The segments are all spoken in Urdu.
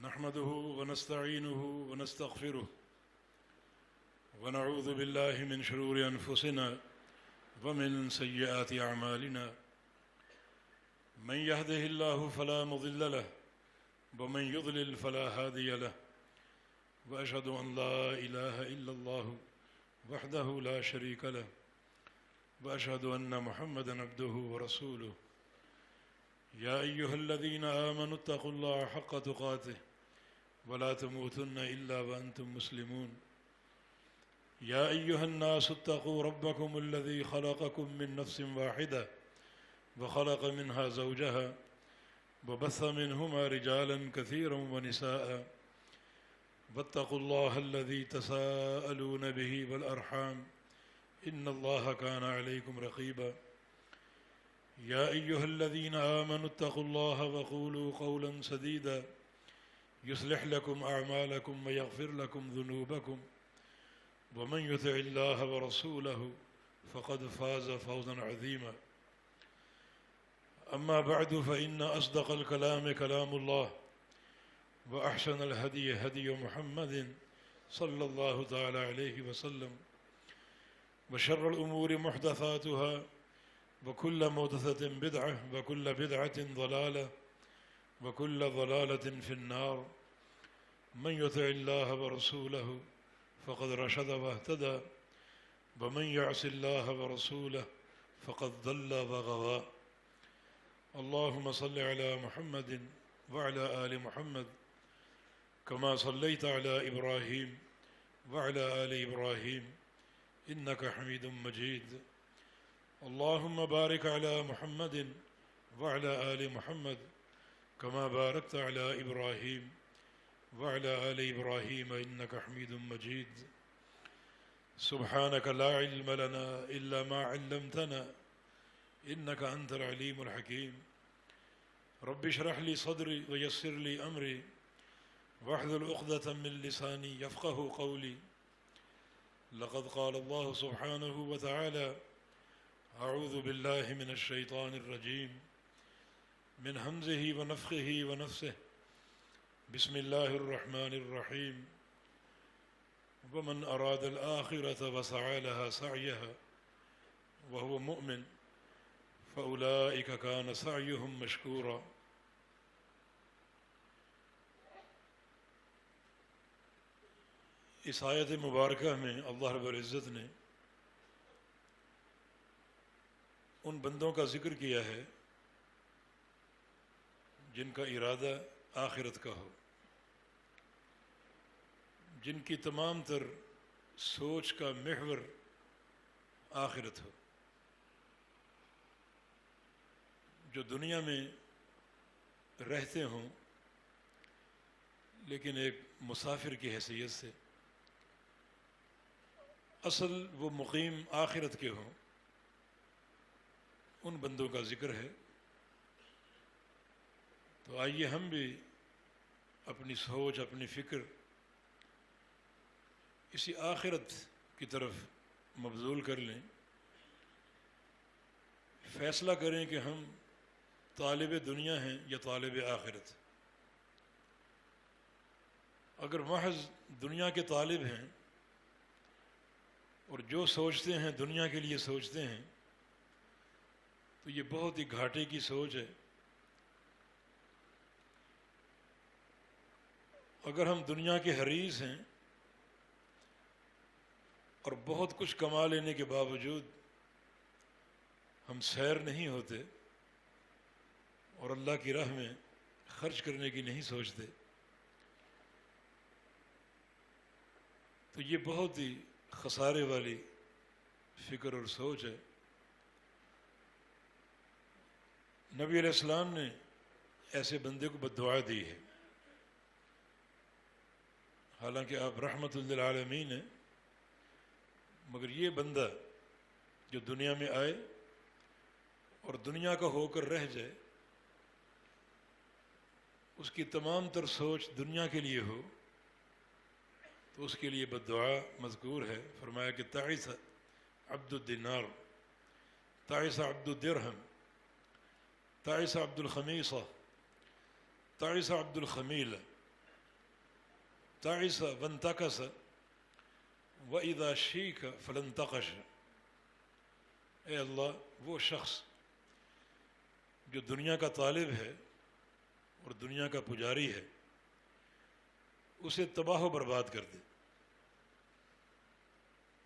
نحمده ونستعينه ونستغفره ونعوذ بالله من شرور أنفسنا ومن سيئات أعمالنا من يهده الله فلا مضل له ومن يضلل فلا هادي له وأشهد أن لا إله إلا الله وحده لا شريك له وأشهد أن محمدا عبده ورسوله يا أيها الذين آمنوا اتقوا الله حق تقاته ولا تموتن إلا وأنتم مسلمون يا أيها الناس اتقوا ربكم الذي خلقكم من نفس واحدة وخلق منها زوجها وبث منهما رجالا كثيرا ونساء واتقوا الله الذي تساءلون به والأرحام إن الله كان عليكم رقيبا يا أيها الذين آمنوا اتقوا الله وقولوا قولا سديدا يصلح لكم أعمالكم ويغفر لكم ذنوبكم ومن يطع الله ورسوله فقد فاز فوزا عظيما أما بعد فإن أصدق الكلام كلام الله وأحسن الهدي هدي محمد صلى الله تعالى عليه وسلم وشر الأمور محدثاتها وكل محدثة بدعة وكل بدعة ضلالة وكل ضلالة في النار من يطع الله ورسوله فقد رشد واهتدى ومن يعص الله ورسوله فقد ضل وغوى اللهم صل على محمد وعلى آل محمد كما صليت على إبراهيم وعلى آل إبراهيم إنك حميد مجيد اللهم بارك على محمد وعلى آل محمد كما باركت على إبراهيم وعلى آل إبراهيم إنك حميد مجيد سبحانك لا علم لنا إلا ما علمتنا إنك أنت العليم الحكيم رب اشرح لي صدري ويسر لي أمري واحلل عقدة من لساني يفقه قولي لقد قال الله سبحانه وتعالى أعوذ بالله من الشيطان الرجيم من همزه ونفخه ونفسه بسم الله الرحمن الرحيم ومن أراد الآخرة وسعى لها سعيها وهو مؤمن فأولئك كان سعيهم مشكورا اس آیت مبارکہ میں اللہ رب العزت نے ان بندوں کا ذکر کیا ہے جن کا ارادہ آخرت کا ہو، جن کی تمام تر سوچ کا محور آخرت ہو، جو دنیا میں رہتے ہوں لیکن ایک مسافر کی حیثیت سے، اصل وہ مقیم آخرت کے ہوں، ان بندوں کا ذکر ہے۔ تو آئیے ہم بھی اپنی سوچ، اپنی فکر اسی آخرت کی طرف مبذول کر لیں، فیصلہ کریں کہ ہم طالب دنیا ہیں یا طالب آخرت۔ اگر محض دنیا کے طالب ہیں اور جو سوچتے ہیں دنیا کے لیے سوچتے ہیں تو یہ بہت ہی گھاٹے کی سوچ ہے۔ اگر ہم دنیا کے حریص ہیں اور بہت کچھ کما لینے کے باوجود ہم سیر نہیں ہوتے اور اللہ کی راہ میں خرچ کرنے کی نہیں سوچتے تو یہ بہت ہی خسارے والی فکر اور سوچ ہے۔ نبی علیہ السلام نے ایسے بندے کو بددعا دی ہے، حالانکہ آپ رحمت للعالمین ہیں، مگر یہ بندہ جو دنیا میں آئے اور دنیا کا ہو کر رہ جائے، اس کی تمام تر سوچ دنیا کے لیے ہو، تو اس کے لیے بددعا مذکور ہے۔ فرمایا کہ تعس عبد الدینار، تعس عبد الدرہم، تعس عبد الخمیصہ، تعس عبد الخمیل، تعس وانتکس وَإِذَا شِيكَ فَلَنْتَقَشَ۔ اے اللہ، وہ شخص جو دنیا کا طالب ہے اور دنیا کا پجاری ہے، اسے تباہ و برباد کر دے،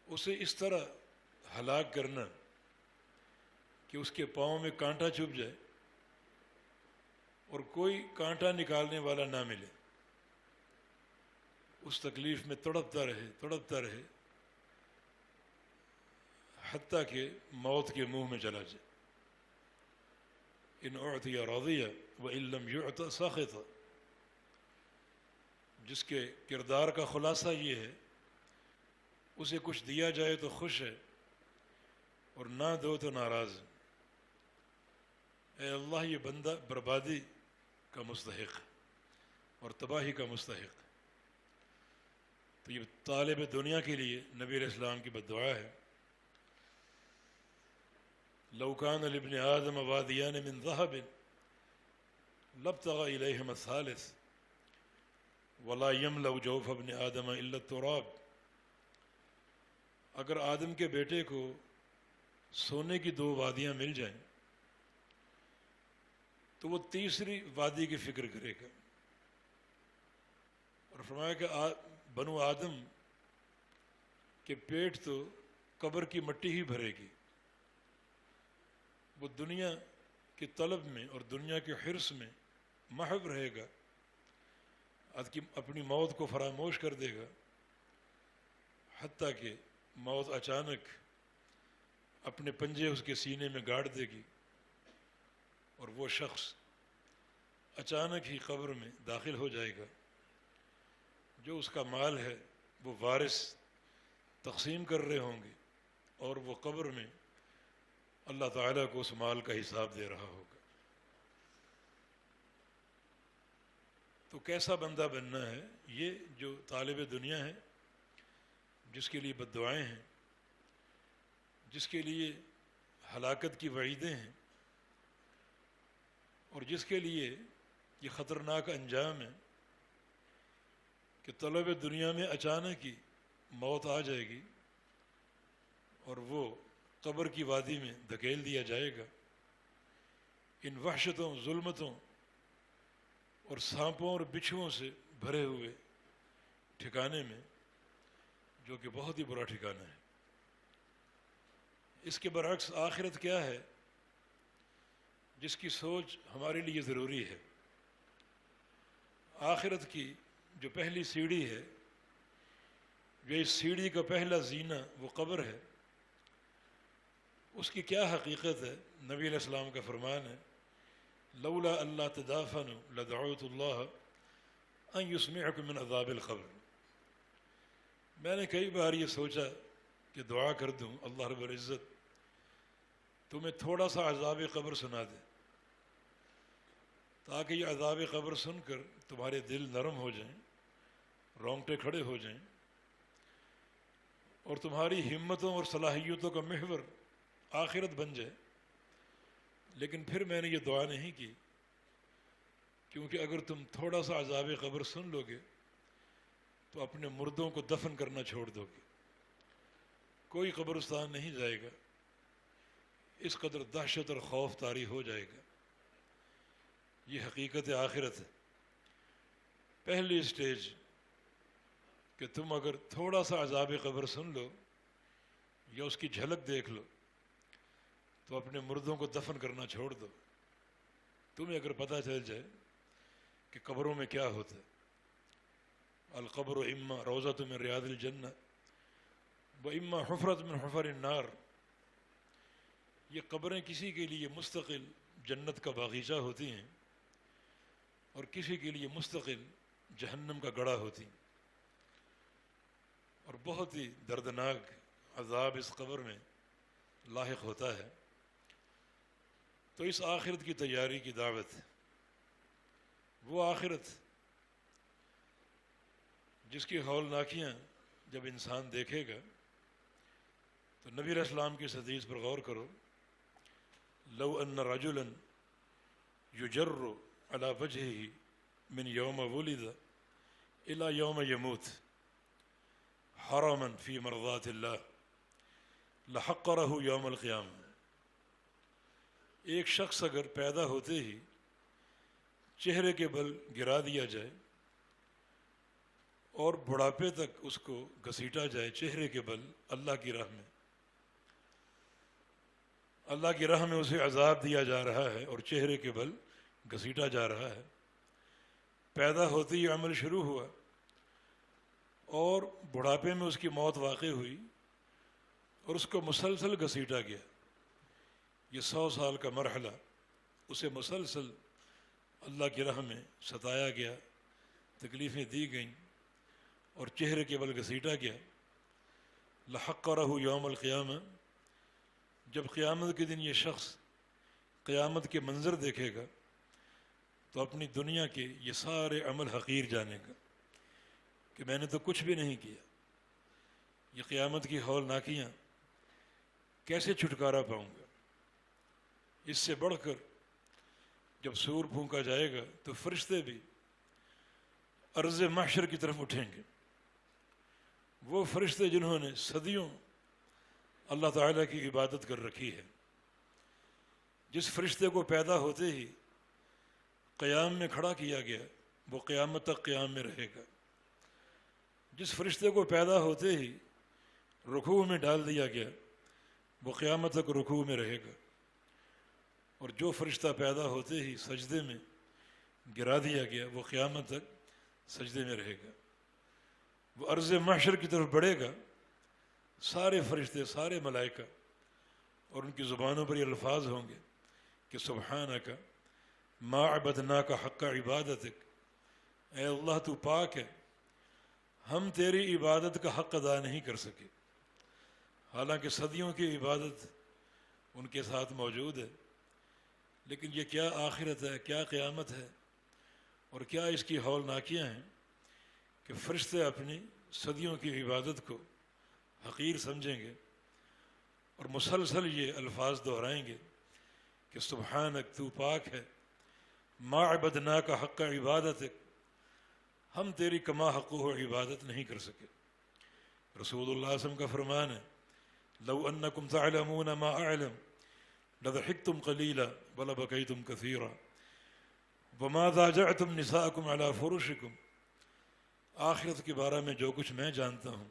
اسے اس طرح ہلاک کرنا کہ اس کے پاؤں میں کانٹا چبھ جائے اور کوئی کانٹا نکالنے والا نہ ملے، اس تکلیف میں تڑپتا رہے حتیٰ کہ موت کے منہ میں چلا جائے۔ ان اعطی رضی وان لم یعط سخط۔ جس کے کردار کا خلاصہ یہ ہے، اسے کچھ دیا جائے تو خوش ہے اور نہ دو تو ناراض ہے۔ اے اللہ، یہ بندہ بربادی کا مستحق اور تباہی کا مستحق۔ تو یہ طالب دنیا کے لیے نبی علیہ السلام کی بد دعا ہے۔ لو کان لابن آدم وادیان من ذهب لابتغى الیہما الثالث ولا یملأ جوف ابن آدم الا التراب۔ اگر آدم کے بیٹے کو سونے کی 2 وادیاں مل جائیں تو وہ تیسری وادی کی فکر کرے گا، اور فرمایا کہ بنو آدم کے پیٹ تو قبر کی مٹی ہی بھرے گی، وہ دنیا کی طلب میں اور دنیا کے حرص میں محو رہے گا، اپنی موت کو فراموش کر دے گا، حتیٰ کہ موت اچانک اپنے پنجے اس کے سینے میں گاڑ دے گی اور وہ شخص اچانک ہی قبر میں داخل ہو جائے گا۔ جو اس کا مال ہے وہ وارث تقسیم کر رہے ہوں گے اور وہ قبر میں اللہ تعالیٰ کو اس مال کا حساب دے رہا ہوگا۔ تو کیسا بندہ بننا ہے؟ یہ جو طالب دنیا ہے، جس کے لیے بد دعائیں ہیں، جس کے لیے ہلاکت کی وعیدیں ہیں، اور جس کے لیے یہ خطرناک انجام ہے کہ طلب دنیا میں اچانک ہی موت آ جائے گی اور وہ قبر کی وادی میں دھکیل دیا جائے گا، ان وحشتوں، ظلمتوں اور سانپوں اور بچھوؤں سے بھرے ہوئے ٹھکانے میں، جو کہ بہت ہی برا ٹھکانہ ہے۔ اس کے برعکس آخرت کیا ہے، جس کی سوچ ہمارے لیے ضروری ہے۔ آخرت کی جو پہلی سیڑھی ہے، جو اس سیڑھی کا پہلا زینہ وہ قبر ہے، اس کی کیا حقیقت ہے؟ نبی علیہ السلام کا فرمان ہے، لولا اللہ تدافنوا لدعوت اللہ ان یسمعکم من عذاب القبر۔ میں نے کئی بار یہ سوچا کہ دعا کر دوں اللہ رب العزت تمہیں تھوڑا سا عذاب قبر سنا دے، تاکہ یہ عذاب قبر سن کر تمہارے دل نرم ہو جائیں، رونگٹے کھڑے ہو جائیں، اور تمہاری ہمتوں اور صلاحیتوں کا محور آخرت بن جائے۔ لیکن پھر میں نے یہ دعا نہیں کی، کیونکہ اگر تم تھوڑا سا عذاب قبر سن لو گے تو اپنے مردوں کو دفن کرنا چھوڑ دو گے، کوئی قبرستان نہیں جائے گا، اس قدر دہشت اور خوف طاری ہو جائے گا۔ یہ حقیقت آخرت ہے۔ پہلی سٹیج کہ تم اگر تھوڑا سا عذاب قبر سن لو یا اس کی جھلک دیکھ لو تو اپنے مردوں کو دفن کرنا چھوڑ دو۔ تمہیں اگر پتہ چل جائے کہ قبروں میں کیا ہوتا ہے، القبر اما روضۃ من ریاض الجنہ و اما حفرۃ من حفر النار۔ یہ قبریں کسی کے لیے مستقل جنت کا باغیچہ ہوتی ہیں اور کسی کے لیے مستقل جہنم کا گڑھا ہوتی ہیں، اور بہت ہی دردناک عذاب اس قبر میں لاحق ہوتا ہے۔ تو اس آخرت کی تیاری کی دعوت ہے، وہ آخرت جس کی ہولناکیاں جب انسان دیکھے گا تو نبی علیہ السلام کی اس حدیث پر غور کرو، لو ان رجلا یجر علی وجہہ من یوم ولد الی یوم یموت حرما فی مرضات اللہ لحقرہ یوم القیامہ. ایک شخص اگر پیدا ہوتے ہی چہرے کے بل گرا دیا جائے اور بڑھاپے تک اس کو گھسیٹا جائے چہرے کے بل اللہ کی راہ میں، اللہ کی راہ میں اسے عذاب دیا جا رہا ہے اور چہرے کے بل گھسیٹا جا رہا ہے. پیدا ہوتے ہی عمل شروع ہوا اور بڑھاپے میں اس کی موت واقع ہوئی اور اس کو مسلسل گھسیٹا گیا. یہ 100 سال کا مرحلہ اسے مسلسل اللہ کی راہ میں ستایا گیا، تکلیفیں دی گئیں اور چہرے کے بل گھسیٹا گیا. لحقرہ یوم القیامہ، جب قیامت کے دن یہ شخص قیامت کے منظر دیکھے گا تو اپنی دنیا کے یہ سارے عمل حقیر جانے گا کہ میں نے تو کچھ بھی نہیں کیا. یہ قیامت کی ہولناکیاں کیسے چھٹکارا پاؤں گا؟ اس سے بڑھ کر جب سور پھونکا جائے گا تو فرشتے بھی عرض محشر کی طرف اٹھیں گے. وہ فرشتے جنہوں نے صدیوں اللہ تعالیٰ کی عبادت کر رکھی ہے. جس فرشتے کو پیدا ہوتے ہی قیام میں کھڑا کیا گیا وہ قیامت تک قیام میں رہے گا. جس فرشتے کو پیدا ہوتے ہی رکوع میں ڈال دیا گیا وہ قیامت تک رکوع میں رہے گا. اور جو فرشتہ پیدا ہوتے ہی سجدے میں گرا دیا گیا وہ قیامت تک سجدے میں رہے گا. وہ عرض محشر کی طرف بڑھے گا. سارے فرشتے، سارے ملائکہ، اور ان کی زبانوں پر یہ الفاظ ہوں گے کہ سبحانک ما عبدناک حق عبادتک، اے اللہ تو پاک ہے، ہم تیری عبادت کا حق ادا نہیں کر سکے. حالانکہ صدیوں کی عبادت ان کے ساتھ موجود ہے، لیکن یہ کیا آخرت ہے، کیا قیامت ہے، اور کیا اس کی ہولناکیاں ہیں کہ فرشتے اپنی صدیوں کی عبادت کو حقیر سمجھیں گے اور مسلسل یہ الفاظ دہرائیں گے کہ سبحانک تو پاک ہے، ما عبدناک حق عبادتک، ہم تیری کما حق و عبادت نہیں کر سکے. رسول اللہ صلی اللہ علیہ وسلم کا فرمان ہے لو انکم تعلمون ما اعلم لضحکتم قلیلا ولبکیتم کثیرا وما ضاجعتم نساءکم علی فرشکم. آخرت کے بارے میں جو کچھ میں جانتا ہوں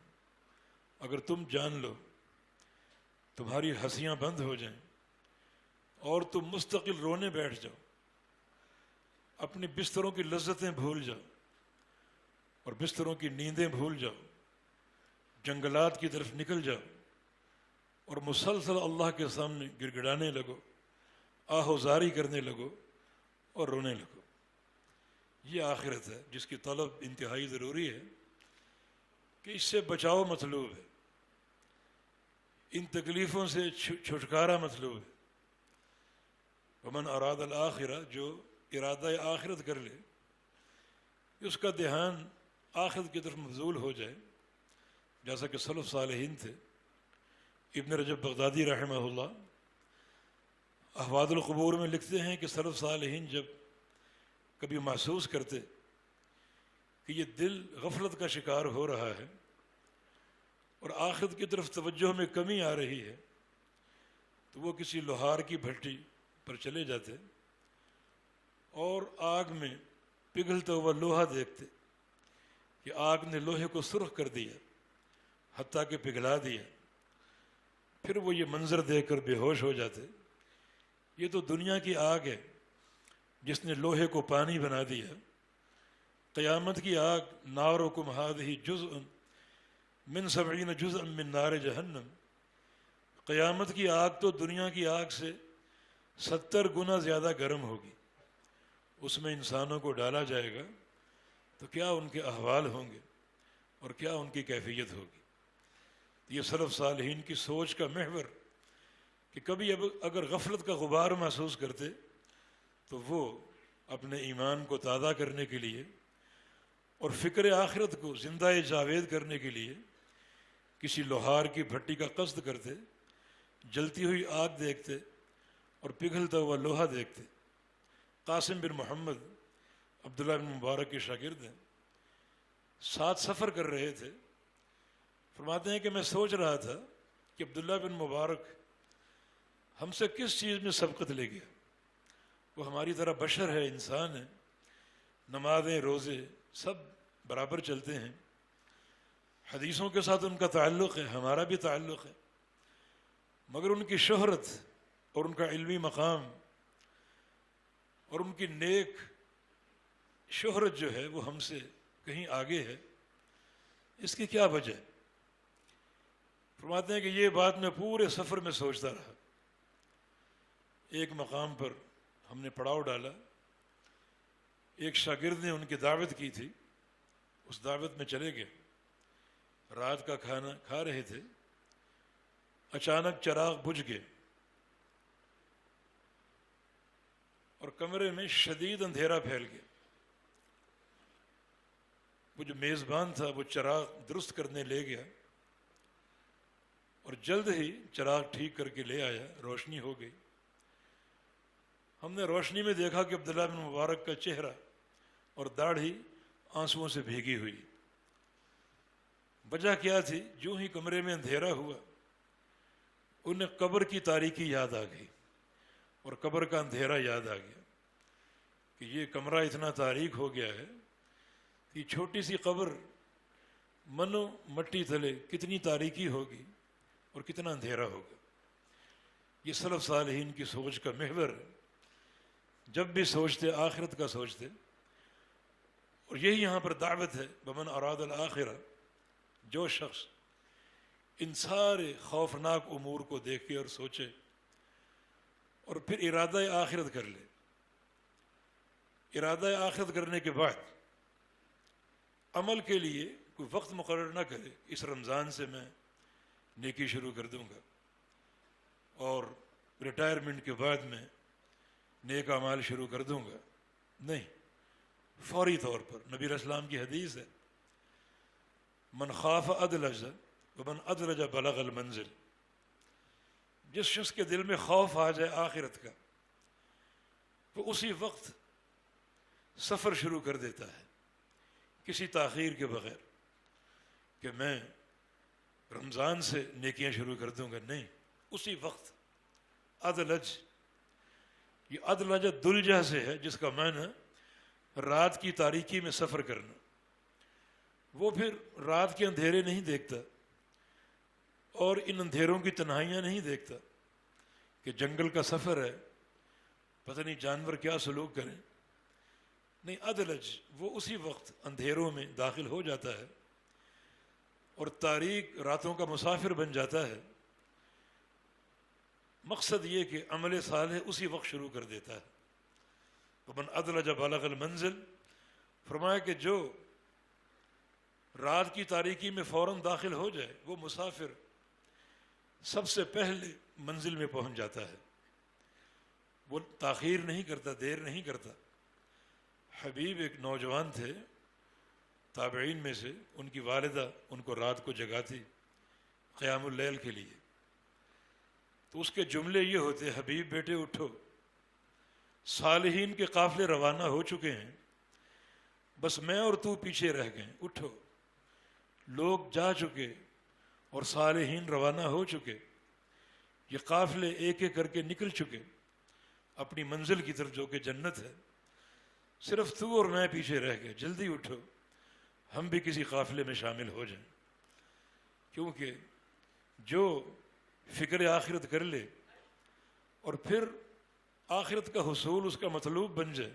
اگر تم جان لو تمہاری ہنسیاں بند ہو جائیں اور تم مستقل رونے بیٹھ جاؤ، اپنی بستروں کی لذتیں بھول جاؤ اور بستروں کی نیندیں بھول جاؤ، جنگلات کی طرف نکل جاؤ اور مسلسل اللہ کے سامنے گڑ گڑانے لگو، آہوزاری کرنے لگو اور رونے لگو. یہ آخرت ہے جس کی طلب انتہائی ضروری ہے کہ اس سے بچاؤ مطلوب ہے، ان تکلیفوں سے چھٹکارا مطلوب ہے. ومن اراد الآخرہ، جو ارادہ آخرت کر لے اس کا دھیان آخرت کی طرف مبذول ہو جائے، جیسا کہ سلف صالحین تھے. ابن رجب بغدادی رحمہ اللہ احواد القبور میں لکھتے ہیں کہ سلف صالحین جب کبھی محسوس کرتے کہ یہ دل غفلت کا شکار ہو رہا ہے اور آخرت کی طرف توجہ میں کمی آ رہی ہے تو وہ کسی لوہار کی بھٹی پر چلے جاتے اور آگ میں پگھلتا ہوا لوہا دیکھتے کہ آگ نے لوہے کو سرخ کر دیا حتیٰ کہ پگھلا دیا. پھر وہ یہ منظر دیکھ کر بے ہوش ہو جاتے. یہ تو دنیا کی آگ ہے جس نے لوہے کو پانی بنا دیا. قیامت کی آگ نارکم ھذہ جزء من 70 جزءا من نار جہنم. قیامت کی آگ تو دنیا کی آگ سے 70 گنا زیادہ گرم ہوگی. اس میں انسانوں کو ڈالا جائے گا تو کیا ان کے احوال ہوں گے اور کیا ان کی کیفیت ہوگی. یہ سلف صالحین کی سوچ کا محور کہ کبھی اگر غفلت کا غبار محسوس کرتے تو وہ اپنے ایمان کو تازہ کرنے کے لیے اور فکر آخرت کو زندہ جاوید کرنے کے لیے کسی لوہار کی بھٹی کا قصد کرتے، جلتی ہوئی آگ دیکھتے اور پگھلتا ہوا لوہا دیکھتے. قاسم بن محمد عبداللہ بن مبارک کے شاگرد ہیں. ساتھ سفر کر رہے تھے. فرماتے ہیں کہ میں سوچ رہا تھا کہ عبداللہ بن مبارک ہم سے کس چیز میں سبقت لے گیا. وہ ہماری طرح بشر ہے، انسان ہے، نمازیں روزے سب برابر چلتے ہیں، حدیثوں کے ساتھ ان کا تعلق ہے، ہمارا بھی تعلق ہے، مگر ان کی شہرت اور ان کا علمی مقام اور ان کی نیک شہرت جو ہے وہ ہم سے کہیں آگے ہے. اس کی کیا وجہ ہے؟ فرماتے ہیں کہ یہ بات میں پورے سفر میں سوچتا رہا. ایک مقام پر ہم نے پڑاؤ ڈالا، ایک شاگرد نے ان کی دعوت کی تھی، اس دعوت میں چلے گئے، رات کا کھانا کھا رہے تھے، اچانک چراغ بجھ گئے اور کمرے میں شدید اندھیرا پھیل گیا. وہ جو میزبان تھا وہ چراغ درست کرنے لے گیا اور جلد ہی چراغ ٹھیک کر کے لے آیا، روشنی ہو گئی. ہم نے روشنی میں دیکھا کہ عبداللہ بن مبارک کا چہرہ اور داڑھی آنسوؤں سے بھیگی ہوئی. وجہ کیا تھی؟ جو ہی کمرے میں اندھیرا ہوا انہیں قبر کی تاریکی یاد آ گئی اور قبر کا اندھیرا یاد آ گیا کہ یہ کمرہ اتنا تاریک ہو گیا ہے کہ چھوٹی سی قبر منو مٹی تلے کتنی تاریکی ہوگی اور کتنا اندھیرا ہوگا. یہ سلف صالحین کی سوچ کا محور ہے. جب بھی سوچتے آخرت کا سوچتے، اور یہی یہاں پر دعوت ہے. بمن اراد الآخرہ، جو شخص ان سارے خوفناک امور کو دیکھے اور سوچے اور پھر ارادہ آخرت کر لے. ارادہ آخرت کرنے کے بعد عمل کے لیے کوئی وقت مقرر نہ کرے، اس رمضان سے میں نیکی شروع کر دوں گا اور ریٹائرمنٹ کے بعد میں نیک اعمال شروع کر دوں گا. نہیں، فوری طور پر. نبی علیہ السلام کی حدیث ہے، من خاف ادلج ومن ادلج بلغ المنزل. جس شخص کے دل میں خوف آ جائے آخرت کا، وہ اسی وقت سفر شروع کر دیتا ہے کسی تاخیر کے بغیر کہ میں رمضان سے نیکیاں شروع کر دوں گا. نہیں، اسی وقت. ادلج، یہ ادلج دلجہ سے ہے جس کا معنی رات کی تاریکی میں سفر کرنا. وہ پھر رات کے اندھیرے نہیں دیکھتا اور ان اندھیروں کی تنہائیاں نہیں دیکھتا کہ جنگل کا سفر ہے، پتہ نہیں جانور کیا سلوک کریں. نہیں، ادلج وہ اسی وقت اندھیروں میں داخل ہو جاتا ہے اور تاریک راتوں کا مسافر بن جاتا ہے. مقصد یہ کہ عمل صالح اسی وقت شروع کر دیتا ہے. ومن ادلج بلغ المنزل، فرمایا کہ جو رات کی تاریکی میں فوراً داخل ہو جائے وہ مسافر سب سے پہلے منزل میں پہنچ جاتا ہے. وہ تاخیر نہیں کرتا، دیر نہیں کرتا. حبیب ایک نوجوان تھے تابعین میں سے، ان کی والدہ ان کو رات کو جگاتی قیام اللیل کے لیے. تو اس کے جملے یہ ہوتے، حبیب بیٹے اٹھو، صالحین کے قافلے روانہ ہو چکے ہیں، بس میں اور تو پیچھے رہ گئے. اٹھو، لوگ جا چکے اور صالحین روانہ ہو چکے، یہ قافلے ایک ایک کر کے نکل چکے اپنی منزل کی طرف جو کہ جنت ہے. صرف تو اور میں پیچھے رہ گئے. جلدی اٹھو، ہم بھی کسی قافلے میں شامل ہو جائیں. کیونکہ جو فکر آخرت کر لے اور پھر آخرت کا حصول اس کا مطلوب بن جائے،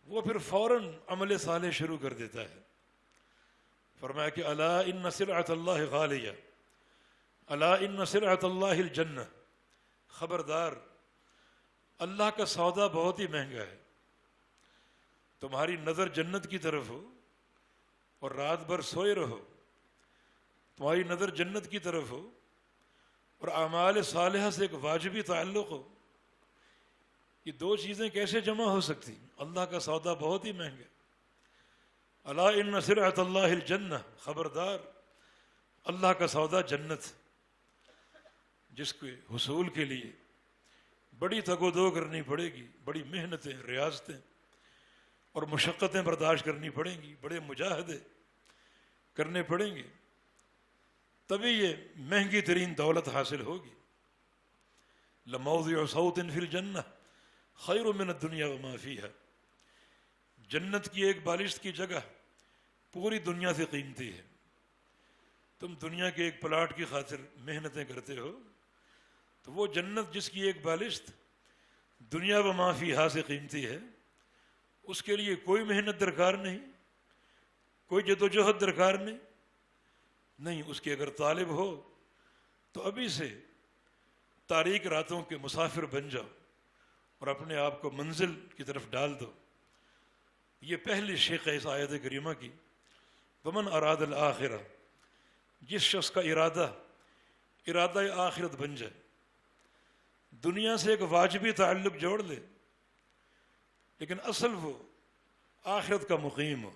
وہ پھر فوراً عمل صالح شروع کر دیتا ہے. فرمایا کہ الا ان سلعۃ اللہ غالیہ، الا ان سلعۃ اللہ الجنہ، خبردار اللہ کا سودا بہت ہی مہنگا ہے. تمہاری نظر جنت کی طرف ہو اور رات بھر سوئے رہو، تمہاری نظر جنت کی طرف ہو اور اعمال صالحہ سے ایک واجبی تعلق ہو، یہ دو چیزیں کیسے جمع ہو سکتی؟ اللہ کا سودا بہت ہی مہنگا. الا ان سلعۃ اللہ الجنہ، خبردار اللہ کا سودا جنت، جس کے حصول کے لیے بڑی تگ و دو کرنی پڑے گی، بڑی محنتیں، ریاضتیں. اور مشقتیں برداشت کرنی پڑیں گی، بڑے مجاہدے کرنے پڑیں گے، تبھی یہ مہنگی ترین دولت حاصل ہوگی۔ لموضع صوت فی الجنہ خیر من الدنیا وما فیہا، جنت کی ایک بالشت کی جگہ پوری دنیا سے قیمتی ہے۔ تم دنیا کے ایک پلاٹ کی خاطر محنتیں کرتے ہو، تو وہ جنت جس کی ایک بالشت دنیا وما فیہا سے قیمتی ہے، اس کے لیے کوئی محنت درکار نہیں، کوئی جدوجہد درکار نہیں۔ اس کے اگر طالب ہو تو ابھی سے تاریک راتوں کے مسافر بن جاؤ اور اپنے آپ کو منزل کی طرف ڈال دو۔ یہ پہلی شق ہے اس آیت کریمہ کی، ومن اراد الآخرہ، جس شخص کا ارادہ آخرت بن جائے، دنیا سے ایک واجبی تعلق جوڑ لے، لیکن اصل وہ آخرت کا مقیم ہو۔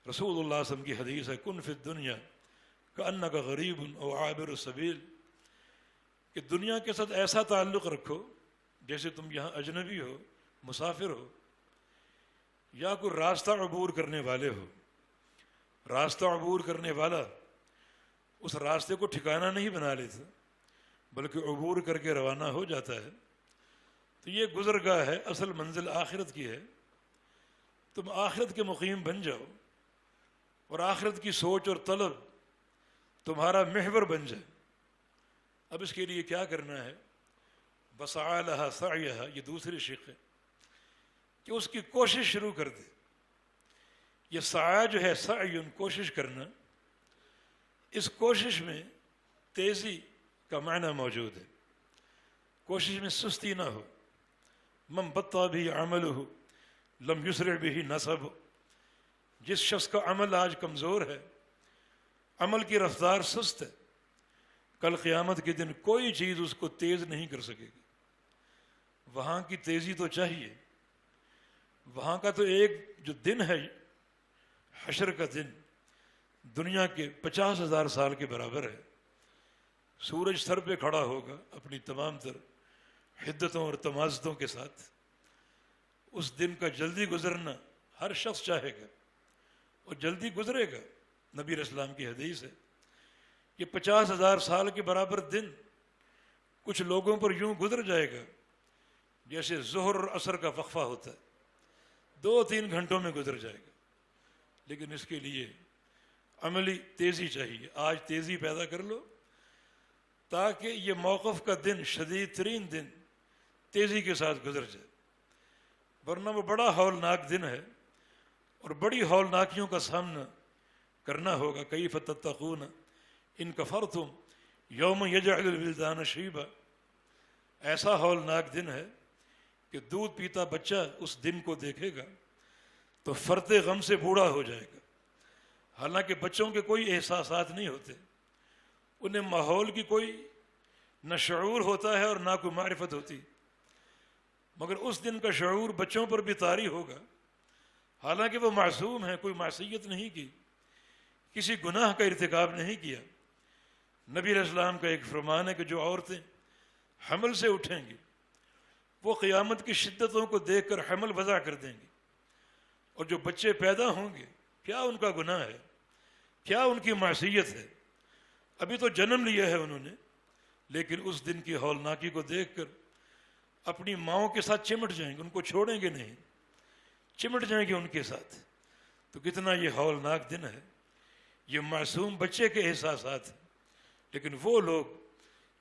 رسول اللہ صلی اللہ علیہ وسلم کی حدیث ہے، کن فی الدنیا کأنک غریب او عابر السبیل، کہ دنیا کے ساتھ ایسا تعلق رکھو جیسے تم یہاں اجنبی ہو، مسافر ہو، یا کوئی راستہ عبور کرنے والے ہو۔ راستہ عبور کرنے والا اس راستے کو ٹھکانہ نہیں بنا لیتا، بلکہ عبور کر کے روانہ ہو جاتا ہے۔ تو یہ گزرگاہ ہے، اصل منزل آخرت کی ہے۔ تم آخرت کے مقیم بن جاؤ اور آخرت کی سوچ اور طلب تمہارا محور بن جائے۔ اب اس کے لیے کیا کرنا ہے؟ وسعی لہا سعیہا، یہ دوسری شق ہے کہ اس کی کوشش شروع کر دے۔ یہ سعی جو ہے، سعی کوشش کرنا، اس کوشش میں تیزی کا معنی موجود ہے۔ کوشش میں سستی نہ ہو۔ من بطأ بھی عملہ لم یسرع بھی نسبہ، جس شخص کا عمل آج کمزور ہے، عمل کی رفتار سست ہے، کل قیامت کے دن کوئی چیز اس کو تیز نہیں کر سکے گی۔ وہاں کی تیزی تو چاہیے۔ وہاں کا تو ایک جو دن ہے، حشر کا دن، دنیا کے 50,000 سال کے برابر ہے۔ سورج سر پہ کھڑا ہوگا اپنی تمام تر حدتوں اور تمازتوں کے ساتھ۔ اس دن کا جلدی گزرنا ہر شخص چاہے گا اور جلدی گزرے گا۔ نبی علیہ السلام کی حدیث ہے، یہ 50,000 سال کے برابر دن کچھ لوگوں پر یوں گزر جائے گا جیسے ظہر اور عصر کا وقفہ ہوتا ہے، 2-3 گھنٹوں میں گزر جائے گا۔ لیکن اس کے لیے عملی تیزی چاہیے۔ آج تیزی پیدا کر لو تاکہ یہ موقف کا دن، شدید ترین دن، تیزی کے ساتھ گزر جائے، ورنہ وہ بڑا ہولناک دن ہے اور بڑی ہولناکیوں کا سامنا کرنا ہوگا۔ کیف تتقون ان کفرتم یوم یجعل الولدان شیبا، ایسا ہولناک دن ہے کہ دودھ پیتا بچہ اس دن کو دیکھے گا تو فرط غم سے بوڑھا ہو جائے گا۔ حالانکہ بچوں کے کوئی احساسات نہیں ہوتے، انہیں ماحول کی کوئی نہ شعور ہوتا ہے اور نہ کوئی معرفت ہوتی، مگر اس دن کا شعور بچوں پر بھی طاری ہوگا، حالانکہ وہ معصوم ہیں، کوئی معصیت نہیں کی، کسی گناہ کا ارتکاب نہیں کیا۔ نبی علیہ السلام کا ایک فرمان ہے کہ جو عورتیں حمل سے اٹھیں گی وہ قیامت کی شدتوں کو دیکھ کر حمل وضع کر دیں گی، اور جو بچے پیدا ہوں گے کیا ان کا گناہ ہے، کیا ان کی معصیت ہے، ابھی تو جنم لیا ہے انہوں نے، لیکن اس دن کی ہولناکی کو دیکھ کر اپنی ماؤں کے ساتھ چمٹ جائیں گے، ان کو چھوڑیں گے نہیں، چمٹ جائیں گے ان کے ساتھ۔ تو کتنا یہ ہولناک دن ہے۔ یہ معصوم بچے کے احساسات ہیں، لیکن وہ لوگ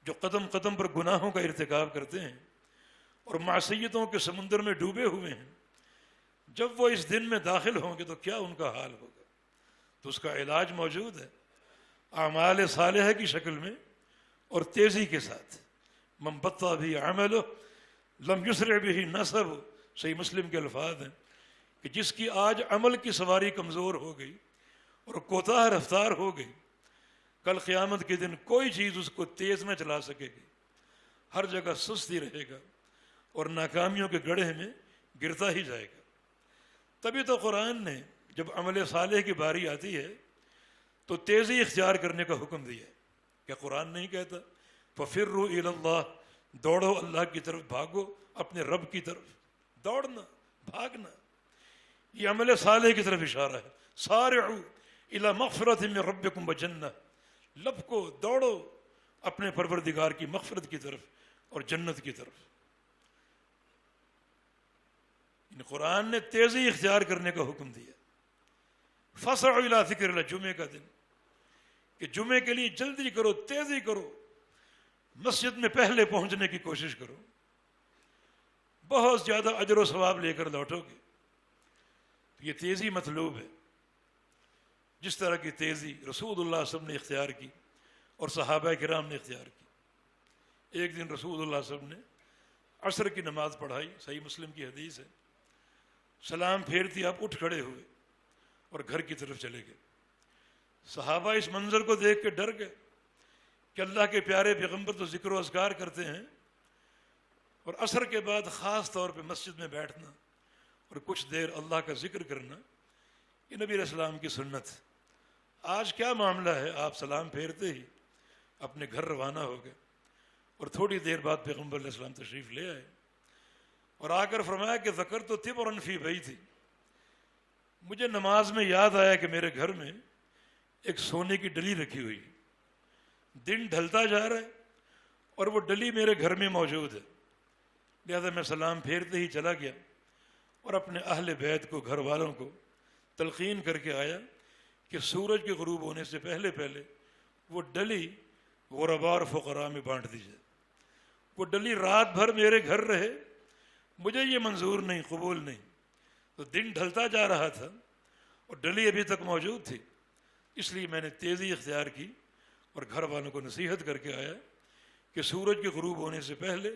جو قدم قدم پر گناہوں کا ارتکاب کرتے ہیں اور معصیتوں کے سمندر میں ڈوبے ہوئے ہیں، جب وہ اس دن میں داخل ہوں گے تو کیا ان کا حال ہوگا۔ تو اس کا علاج موجود ہے اعمال صالحہ کی شکل میں اور تیزی کے ساتھ۔ من بطأ بھی عملہ لم یسرع بھی نسبہ، صحیح مسلم کے الفاظ ہیں کہ جس کی آج عمل کی سواری کمزور ہو گئی اور کوتاہ رفتار ہو گئی، کل قیامت کے دن کوئی چیز اس کو تیز نہ چلا سکے گی، ہر جگہ سستی رہے گا اور ناکامیوں کے گڑھے میں گرتا ہی جائے گا۔ تبھی تو قرآن نے جب عمل صالح کی باری آتی ہے تو تیزی اختیار کرنے کا حکم دیا ہے۔ کیا قرآن نہیں کہتا فَفِرُّوا إِلَى اللَّهِ، دوڑو اللہ کی طرف، بھاگو اپنے رب کی طرف، دوڑنا، بھاگنا۔ یہ عمل صالح کی طرف اشارہ ہے. سارعوا الی مغفرۃ من ربکم وجنہ، لب کو دوڑو اپنے پروردگار کی مغفرت کی طرف اور جنت کی طرف. قرآن نے تیزی اختیار کرنے کا حکم دیا. فسعوا الی ذکر اللہ، جمعے کا دن کہ جمعے کے لیے جلدی کرو، تیزی کرو، مسجد میں پہلے پہنچنے کی کوشش کرو، بہت زیادہ اجر و ثواب لے کر لوٹو گے. یہ تیزی مطلوب ہے، جس طرح کی تیزی رسول اللہ صلی اللہ علیہ وسلم نے اختیار کی اور صحابہ کرام نے اختیار کی. ایک دن رسول اللہ صلی اللہ علیہ وسلم نے عصر کی نماز پڑھائی، صحیح مسلم کی حدیث ہے. سلام پھیرتی آپ اٹھ کھڑے ہوئے اور گھر کی طرف چلے گئے. صحابہ اس منظر کو دیکھ کے ڈر گئے کہ اللہ کے پیارے پیغمبر تو ذکر و اذکار کرتے ہیں، اور عصر کے بعد خاص طور پہ مسجد میں بیٹھنا اور کچھ دیر اللہ کا ذکر کرنا یہ نبی علیہ السلام کی سنت. آج کیا معاملہ ہے، آپ سلام پھیرتے ہی اپنے گھر روانہ ہو گئے اور تھوڑی دیر بعد پیغمبر علیہ السلام تشریف لے آئے اور آ کر فرمایا کہ ذکر تو تبرن فی بیتی، مجھے نماز میں یاد آیا کہ میرے گھر میں ایک سونے کی ڈلی رکھی ہوئی، دن ڈھلتا جا رہا ہے اور وہ ڈلی میرے گھر میں موجود ہے. لہذا میں سلام پھیرتے ہی چلا گیا اور اپنے اہل بیت کو، گھر والوں کو تلقین کر کے آیا کہ سورج کے غروب ہونے سے پہلے پہلے وہ ڈلی غرباء اور فقراء میں بانٹ دیجیے. وہ ڈلی رات بھر میرے گھر رہے، مجھے یہ منظور نہیں، قبول نہیں. تو دن ڈھلتا جا رہا تھا اور ڈلی ابھی تک موجود تھی، اس لیے میں نے تیزی اختیار کی اور گھر والوں کو نصیحت کر کے آیا کہ سورج کے غروب ہونے سے پہلے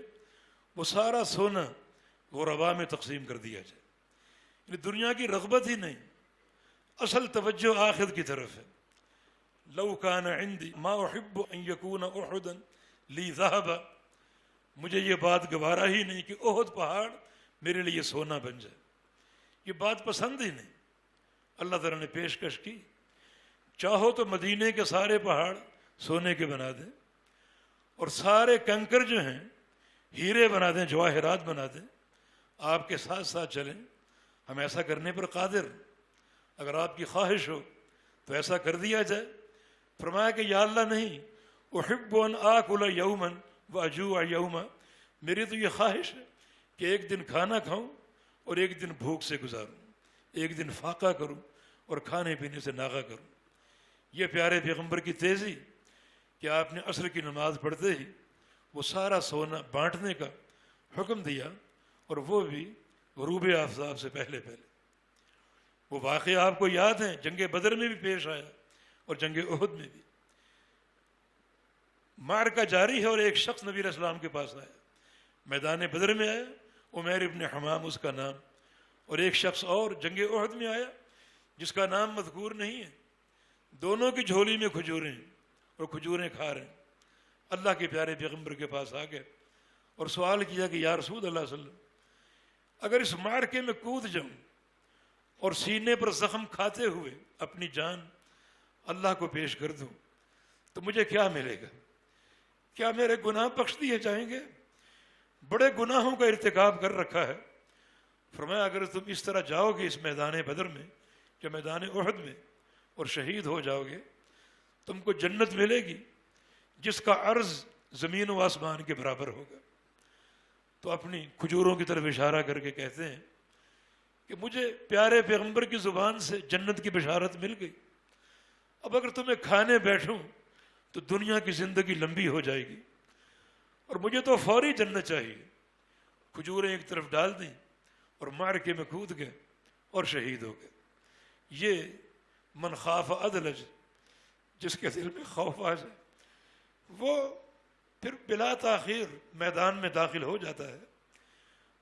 وہ سارا سونا غرباء میں تقسیم کر دیا جائے. یعنی دنیا کی رغبت ہی نہیں، اصل توجہ آخرت کی طرف ہے. لو کان عندی ما احب ان یکون احدا لی ذہبا، مجھے یہ بات گوارا ہی نہیں کہ احد پہاڑ میرے لیے سونا بن جائے. یہ بات پسند ہی نہیں. اللہ تعالیٰ نے پیشکش کی، چاہو تو مدینے کے سارے پہاڑ سونے کے بنا دیں اور سارے کنکر جو ہیں ہیرے بنا دیں، جواہرات بنا دیں، آپ کے ساتھ ساتھ چلیں، ہم ایسا کرنے پر قادر. اگر آپ کی خواہش ہو تو ایسا کر دیا جائے. فرمایا کہ یا اللہ نہیں، احب ان آکل یوما واجوع یوما، میری تو یہ خواہش ہے کہ ایک دن کھانا کھاؤں اور ایک دن بھوک سے گزاروں، ایک دن فاقہ کروں اور کھانے پینے سے ناغہ کروں. یہ پیارے پیغمبر کی تیزی کہ آپ نے عصر کی نماز پڑھتے ہی وہ سارا سونا بانٹنے کا حکم دیا، اور وہ بھی غروب آفتاب سے پہلے پہلے. وہ واقعہ آپ کو یاد ہیں، جنگ بدر میں بھی پیش آیا اور جنگ احد میں بھی. معرکہ جاری ہے اور ایک شخص نبی علیہ السلام کے پاس آیا، میدان بدر میں آیا، عمیر ابن حمام اس کا نام، اور ایک شخص اور جنگ احد میں آیا جس کا نام مذکور نہیں ہے. دونوں کی جھولی میں کھجوریں ہیں اور کھجوریں کھا رہے ہیں. اللہ کے پیارے پیغمبر کے پاس آ گئے اور سوال کیا کہ یا رسول اللہ صلی اللہ علیہ وسلم، اگر اس معرکے میں کود جاؤں اور سینے پر زخم کھاتے ہوئے اپنی جان اللہ کو پیش کر دوں تو مجھے کیا ملے گا؟ کیا میرے گناہ بخش دیے جائیں گے؟ بڑے گناہوں کا ارتکاب کر رکھا ہے. فرمایا اگر تم اس طرح جاؤ گے اس میدان بدر میں یا میدان احد میں اور شہید ہو جاؤ گے، تم کو جنت ملے گی جس کا عرض زمین و آسمان کے برابر ہوگا. تو اپنی کھجوروں کی طرف اشارہ کر کے کہتے ہیں کہ مجھے پیارے پیغمبر کی زبان سے جنت کی بشارت مل گئی. اب اگر تمہیں کھانے بیٹھوں تو دنیا کی زندگی لمبی ہو جائے گی اور مجھے تو فوری جنت چاہیے. کھجوریں ایک طرف ڈال دیں اور معرکے میں کود گئے اور شہید ہو گئے. یہ من خاف ادلج، جس کے دل میں خوف آ جائے وہ پھر بلا تاخیر میدان میں داخل ہو جاتا ہے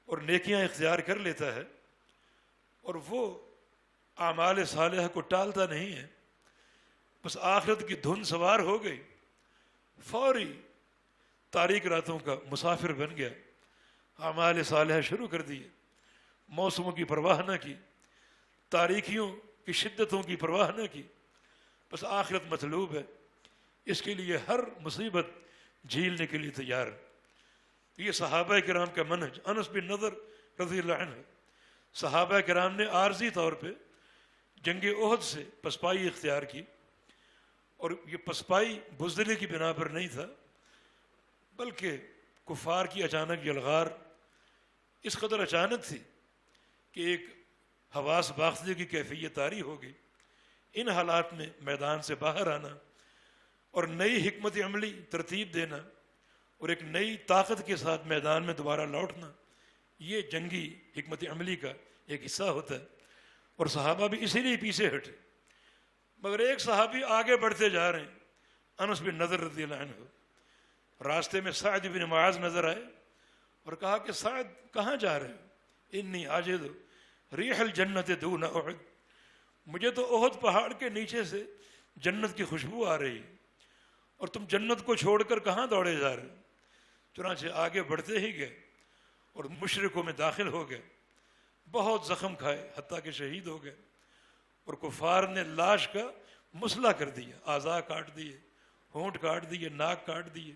اور نیکیاں اختیار کر لیتا ہے، اور وہ اعمال صالحہ کو ٹالتا نہیں ہے. بس آخرت کی دھن سوار ہو گئی، فوری تاریک راتوں کا مسافر بن گیا، اعمال صالحہ شروع کر دیے، موسموں کی پرواہ نہ کی، تاریکیوں کی شدتوں کی پرواہ نہ کی. بس آخرت مطلوب ہے، اس کے لیے ہر مصیبت جھیلنے کے لیے تیار. یہ صحابہ کرام کا منہج. انس بن نضر رضی اللہ عنہ صحابہ کرام نے عارضی طور پہ جنگ احد سے پسپائی اختیار کی، اور یہ پسپائی بزدلی کی بنا پر نہیں تھا، بلکہ کفار کی اچانک یلغار اس قدر اچانک تھی کہ ایک حواس باختگی کی کیفیت طاری ہو گئی۔ ان حالات میں میدان سے باہر آنا اور نئی حکمت عملی ترتیب دینا اور ایک نئی طاقت کے ساتھ میدان میں دوبارہ لوٹنا، یہ جنگی حکمت عملی کا ایک حصہ ہوتا ہے، اور صحابہ بھی اسی لیے پیچھے ہٹے۔ مگر ایک صحابی آگے بڑھتے جا رہے ہیں، انس بن نضر رضی اللہ عنہ، راستے میں سعد بن معاذ نظر آئے اور کہا کہ سعد کہاں جا رہے ہو؟ انی اجد ریح الجنت دون احد، مجھے تو احد پہاڑ کے نیچے سے جنت کی خوشبو آ رہی ہے، اور تم جنت کو چھوڑ کر کہاں دوڑے جا رہے ہو؟ چنانچہ آگے بڑھتے ہی گئے اور مشرکوں میں داخل ہو گئے، بہت زخم کھائے حتیٰ کہ شہید ہو گئے، اور کفار نے لاش کا مسئلہ کر دیا، اعضاء کاٹ دیے، ہونٹ کاٹ دیے، ناک کاٹ دیے،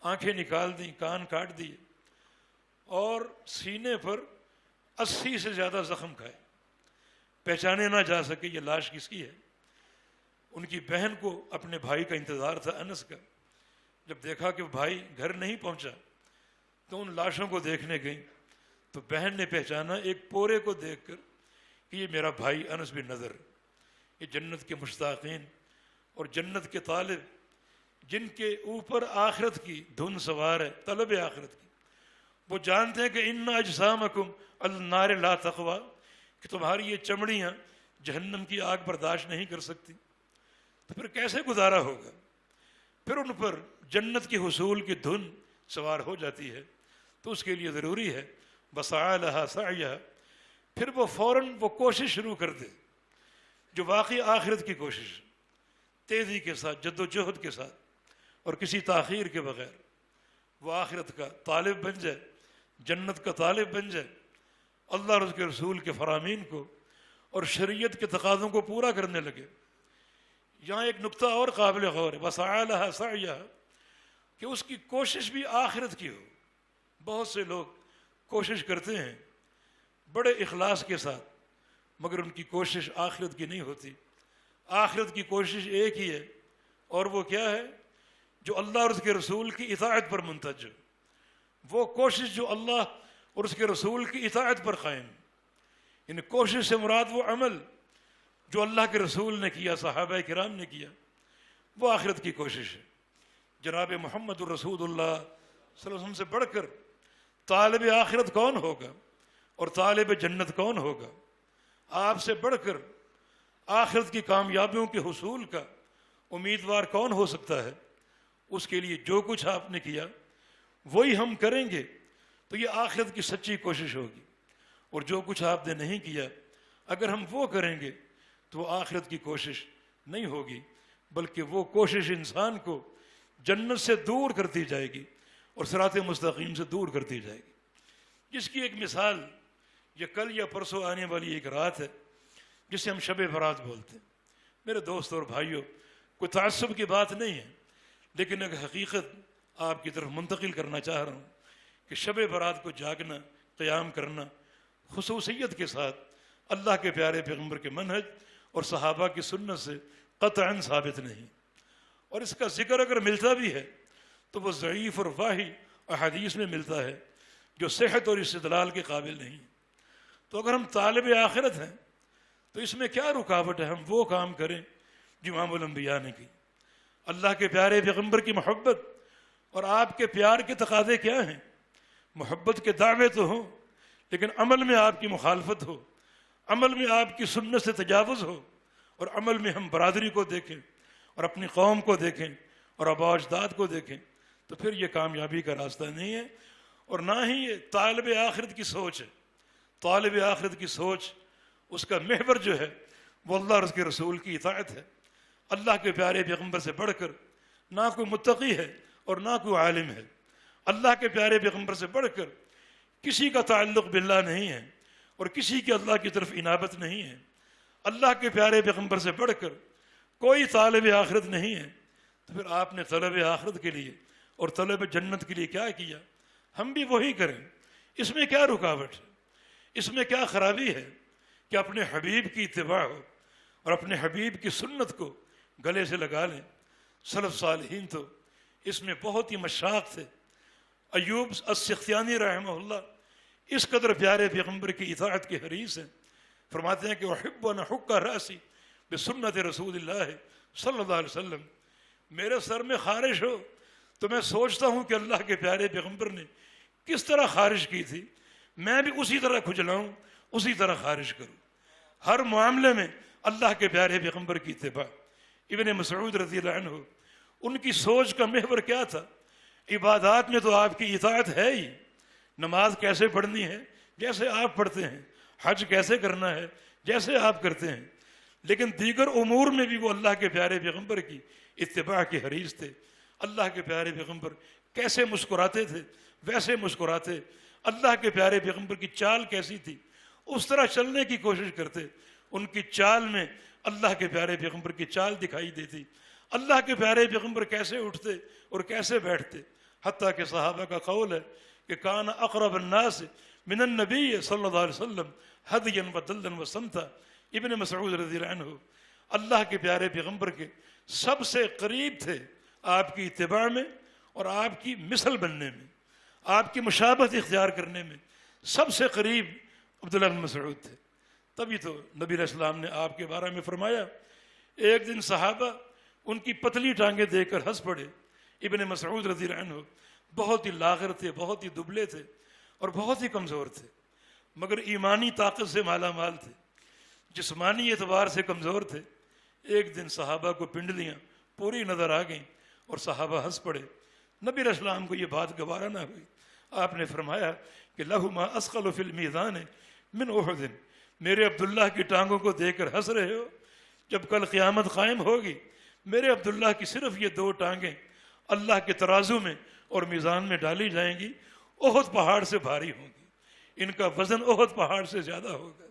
آنکھیں نکال دیں، کان کاٹ دیے، اور سینے پر 80 سے زیادہ زخم کھائے، پہچانے نہ جا سکے یہ لاش کس کی ہے۔ ان کی بہن کو اپنے بھائی کا انتظار تھا، انس کا، جب دیکھا کہ بھائی گھر نہیں پہنچا تو ان لاشوں کو دیکھنے گئی، تو بہن نے پہچانا ایک پورے کو دیکھ کر کہ یہ میرا بھائی انس بن نضر، یہ جنت کے مشتاقین اور جنت کے طالب، جن کے اوپر آخرت کی دھن سوار ہے، طلب آخرت کی۔ وہ جانتے ہیں کہ ان اجسامکم النار لا تقوی، کہ تمہاری یہ چمڑیاں جہنم کی آگ برداشت نہیں کر سکتی، تو پھر کیسے گزارا ہوگا؟ پھر ان پر جنت کے حصول کی دھن سوار ہو جاتی ہے، تو اس کے لیے ضروری ہے وسعی لہا سعیہا، پھر وہ فوراً وہ کوشش شروع کر دے جو واقعی آخرت کی کوشش، تیزی کے ساتھ، جد و جہد کے ساتھ، اور کسی تاخیر کے بغیر وہ آخرت کا طالب بن جائے، جنت کا طالب بن جائے، اللہ اور اس کے رسول کے فرامین کو اور شریعت کے تقاضوں کو پورا کرنے لگے۔ یہاں ایک نقطہ اور قابل غور ہے، وسعی لہا سعیہا، کہ اس کی کوشش بھی آخرت کی ہو۔ بہت سے لوگ کوشش کرتے ہیں بڑے اخلاص کے ساتھ، مگر ان کی کوشش آخرت کی نہیں ہوتی۔ آخرت کی کوشش ایک ہی ہے، اور وہ کیا ہے؟ جو اللہ اور اس کے رسول کی اطاعت پر منتج، وہ کوشش جو اللہ اور اس کے رسول کی اطاعت پر قائم۔ یعنی کوشش سے مراد وہ عمل جو اللہ کے رسول نے کیا، صحابہ کرام نے کیا، وہ آخرت کی کوشش ہے۔ جناب محمد الرسول اللہ صلی اللہ علیہ وسلم سے بڑھ کر طالب آخرت کون ہوگا اور طالب جنت کون ہوگا؟ آپ سے بڑھ کر آخرت کی کامیابیوں کے حصول کا امیدوار کون ہو سکتا ہے؟ اس کے لیے جو کچھ آپ نے کیا وہی ہم کریں گے تو یہ آخرت کی سچی کوشش ہوگی، اور جو کچھ آپ نے نہیں کیا اگر ہم وہ کریں گے تو وہ آخرت کی کوشش نہیں ہوگی، بلکہ وہ کوشش انسان کو جنت سے دور کرتی جائے گی اور صراط مستقیم سے دور کرتی جائے گی۔ جس کی ایک مثال یہ کل یا پرسوں آنے والی ایک رات ہے جسے ہم شب برات بولتے ہیں۔ میرے دوست اور بھائیوں، کوئی تعصب کی بات نہیں ہے، لیکن ایک حقیقت آپ کی طرف منتقل کرنا چاہ رہا ہوں کہ شب برات کو جاگنا، قیام کرنا خصوصیت کے ساتھ اللہ کے پیارے پیغمبر کے منہج اور صحابہ کی سنت سے قطعاً ثابت نہیں، اور اس کا ذکر اگر ملتا بھی ہے تو وہ ضعیف اور واہی احادیث میں ملتا ہے جو صحت اور استدلال کے قابل نہیں۔ تو اگر ہم طالب آخرت ہیں تو اس میں کیا رکاوٹ ہے؟ ہم وہ کام کریں جو امام الانبیاء نے کی۔ اللہ کے پیارے پیغمبر کی محبت اور آپ کے پیار کے تقاضے کیا ہیں؟ محبت کے دعوے تو ہوں، لیکن عمل میں آپ کی مخالفت ہو، عمل میں آپ کی سنت سے تجاوز ہو، اور عمل میں ہم برادری کو دیکھیں اور اپنی قوم کو دیکھیں اور آباء و اجداد کو دیکھیں، تو پھر یہ کامیابی کا راستہ نہیں ہے، اور نہ ہی یہ طالب آخرت کی سوچ ہے۔ طالب آخرت کی سوچ، اس کا محور جو ہے وہ اللہ اور اس کے رسول کی اطاعت ہے۔ اللہ کے پیارے پیغمبر سے بڑھ کر نہ کوئی متقی ہے اور نہ کوئی عالم ہے۔ اللہ کے پیارے پیغمبر سے بڑھ کر کسی کا تعلق باللہ نہیں ہے اور کسی کی اللہ کی طرف انابت نہیں ہے۔ اللہ کے پیارے پیغمبر سے بڑھ کر کوئی طالب آخرت نہیں ہے، تو پھر آپ نے طلب آخرت کے لیے اور طلب جنت کے لیے کیا کیا؟ ہم بھی وہی کریں، اس میں کیا رکاوٹ ہے؟ اس میں کیا خرابی ہے کہ اپنے حبیب کی اتباع ہو اور اپنے حبیب کی سنت کو گلے سے لگا لیں۔ سلف صالحین تو اس میں بہت ہی مشاق تھے۔ ایوب السختیانی رحمہ اللہ اس قدر پیارے پیغمبر کی اطاعت کے حریص ہیں، فرماتے ہیں کہ احب ان احک راسی بسنت رسول اللہ صلی اللہ علیہ وسلم، میرے سر میں خارش ہو تو میں سوچتا ہوں کہ اللہ کے پیارے پیغمبر نے کس طرح خارش کی تھی، میں بھی اسی طرح کھجلاؤں، اسی طرح خارش کروں۔ ہر معاملے میں اللہ کے پیارے پیغمبر کی اتباع۔ ابن مسعود رضی اللہ عنہ، ان کی سوچ کا محور کیا تھا؟ عبادات میں تو آپ کی اطاعت ہے ہی، نماز کیسے پڑھنی ہے جیسے آپ پڑھتے ہیں، حج کیسے کرنا ہے جیسے آپ کرتے ہیں، لیکن دیگر امور میں بھی وہ اللہ کے پیارے پیغمبر کی اتباع کے حریص تھے۔ اللہ کے پیارے پیغمبر کیسے مسکراتے تھے ویسے مسکراتے، اللہ کے پیارے پیغمبر کی چال کیسی تھی اس طرح چلنے کی کوشش کرتے، ان کی چال میں اللہ کے پیارے پیغمبر کی چال دکھائی دیتی، اللہ کے پیارے پیغمبر کیسے اٹھتے اور کیسے بیٹھتے، حتیٰ کہ صحابہ کا قول ہے کہ کان اقرب الناس من النبی صلی اللہ علیہ وسلم ہدیا ودلا وسمتا۔ ابن مسعود رضی اللہ عنہ اللہ کے پیارے پیغمبر کے سب سے قریب تھے آپ کی اتباع میں اور آپ کی مثل بننے میں، آپ کی مشابہت اختیار کرنے میں سب سے قریب عبداللہ بن مسعود تھے۔ تبھی تو نبی علیہ السلام نے آپ کے بارے میں فرمایا، ایک دن صحابہ ان کی پتلی ٹانگیں دیکھ کر ہنس پڑے۔ ابن مسعود رضی اللہ عنہ بہت ہی لاغر تھے، بہت ہی دبلے تھے اور بہت ہی کمزور تھے، مگر ایمانی طاقت سے مالا مال تھے، جسمانی اعتبار سے کمزور تھے۔ ایک دن صحابہ کو پنڈلیاں پوری نظر آ گئیں اور صحابہ ہنس پڑے۔ نبی علیہ السلام کو یہ بات گوارا نہ ہوئی، آپ نے فرمایا کہ لہما اثقل فی المیزان من احد، میرے عبداللہ کی ٹانگوں کو دیکھ کر ہنس رہے ہو؟ جب کل قیامت قائم ہوگی میرے عبداللہ کی صرف یہ دو ٹانگیں اللہ کے ترازو میں اور میزان میں ڈالی جائیں گی، احد پہاڑ سے بھاری ہوں گی، ان کا وزن احد پہاڑ سے زیادہ ہوگا۔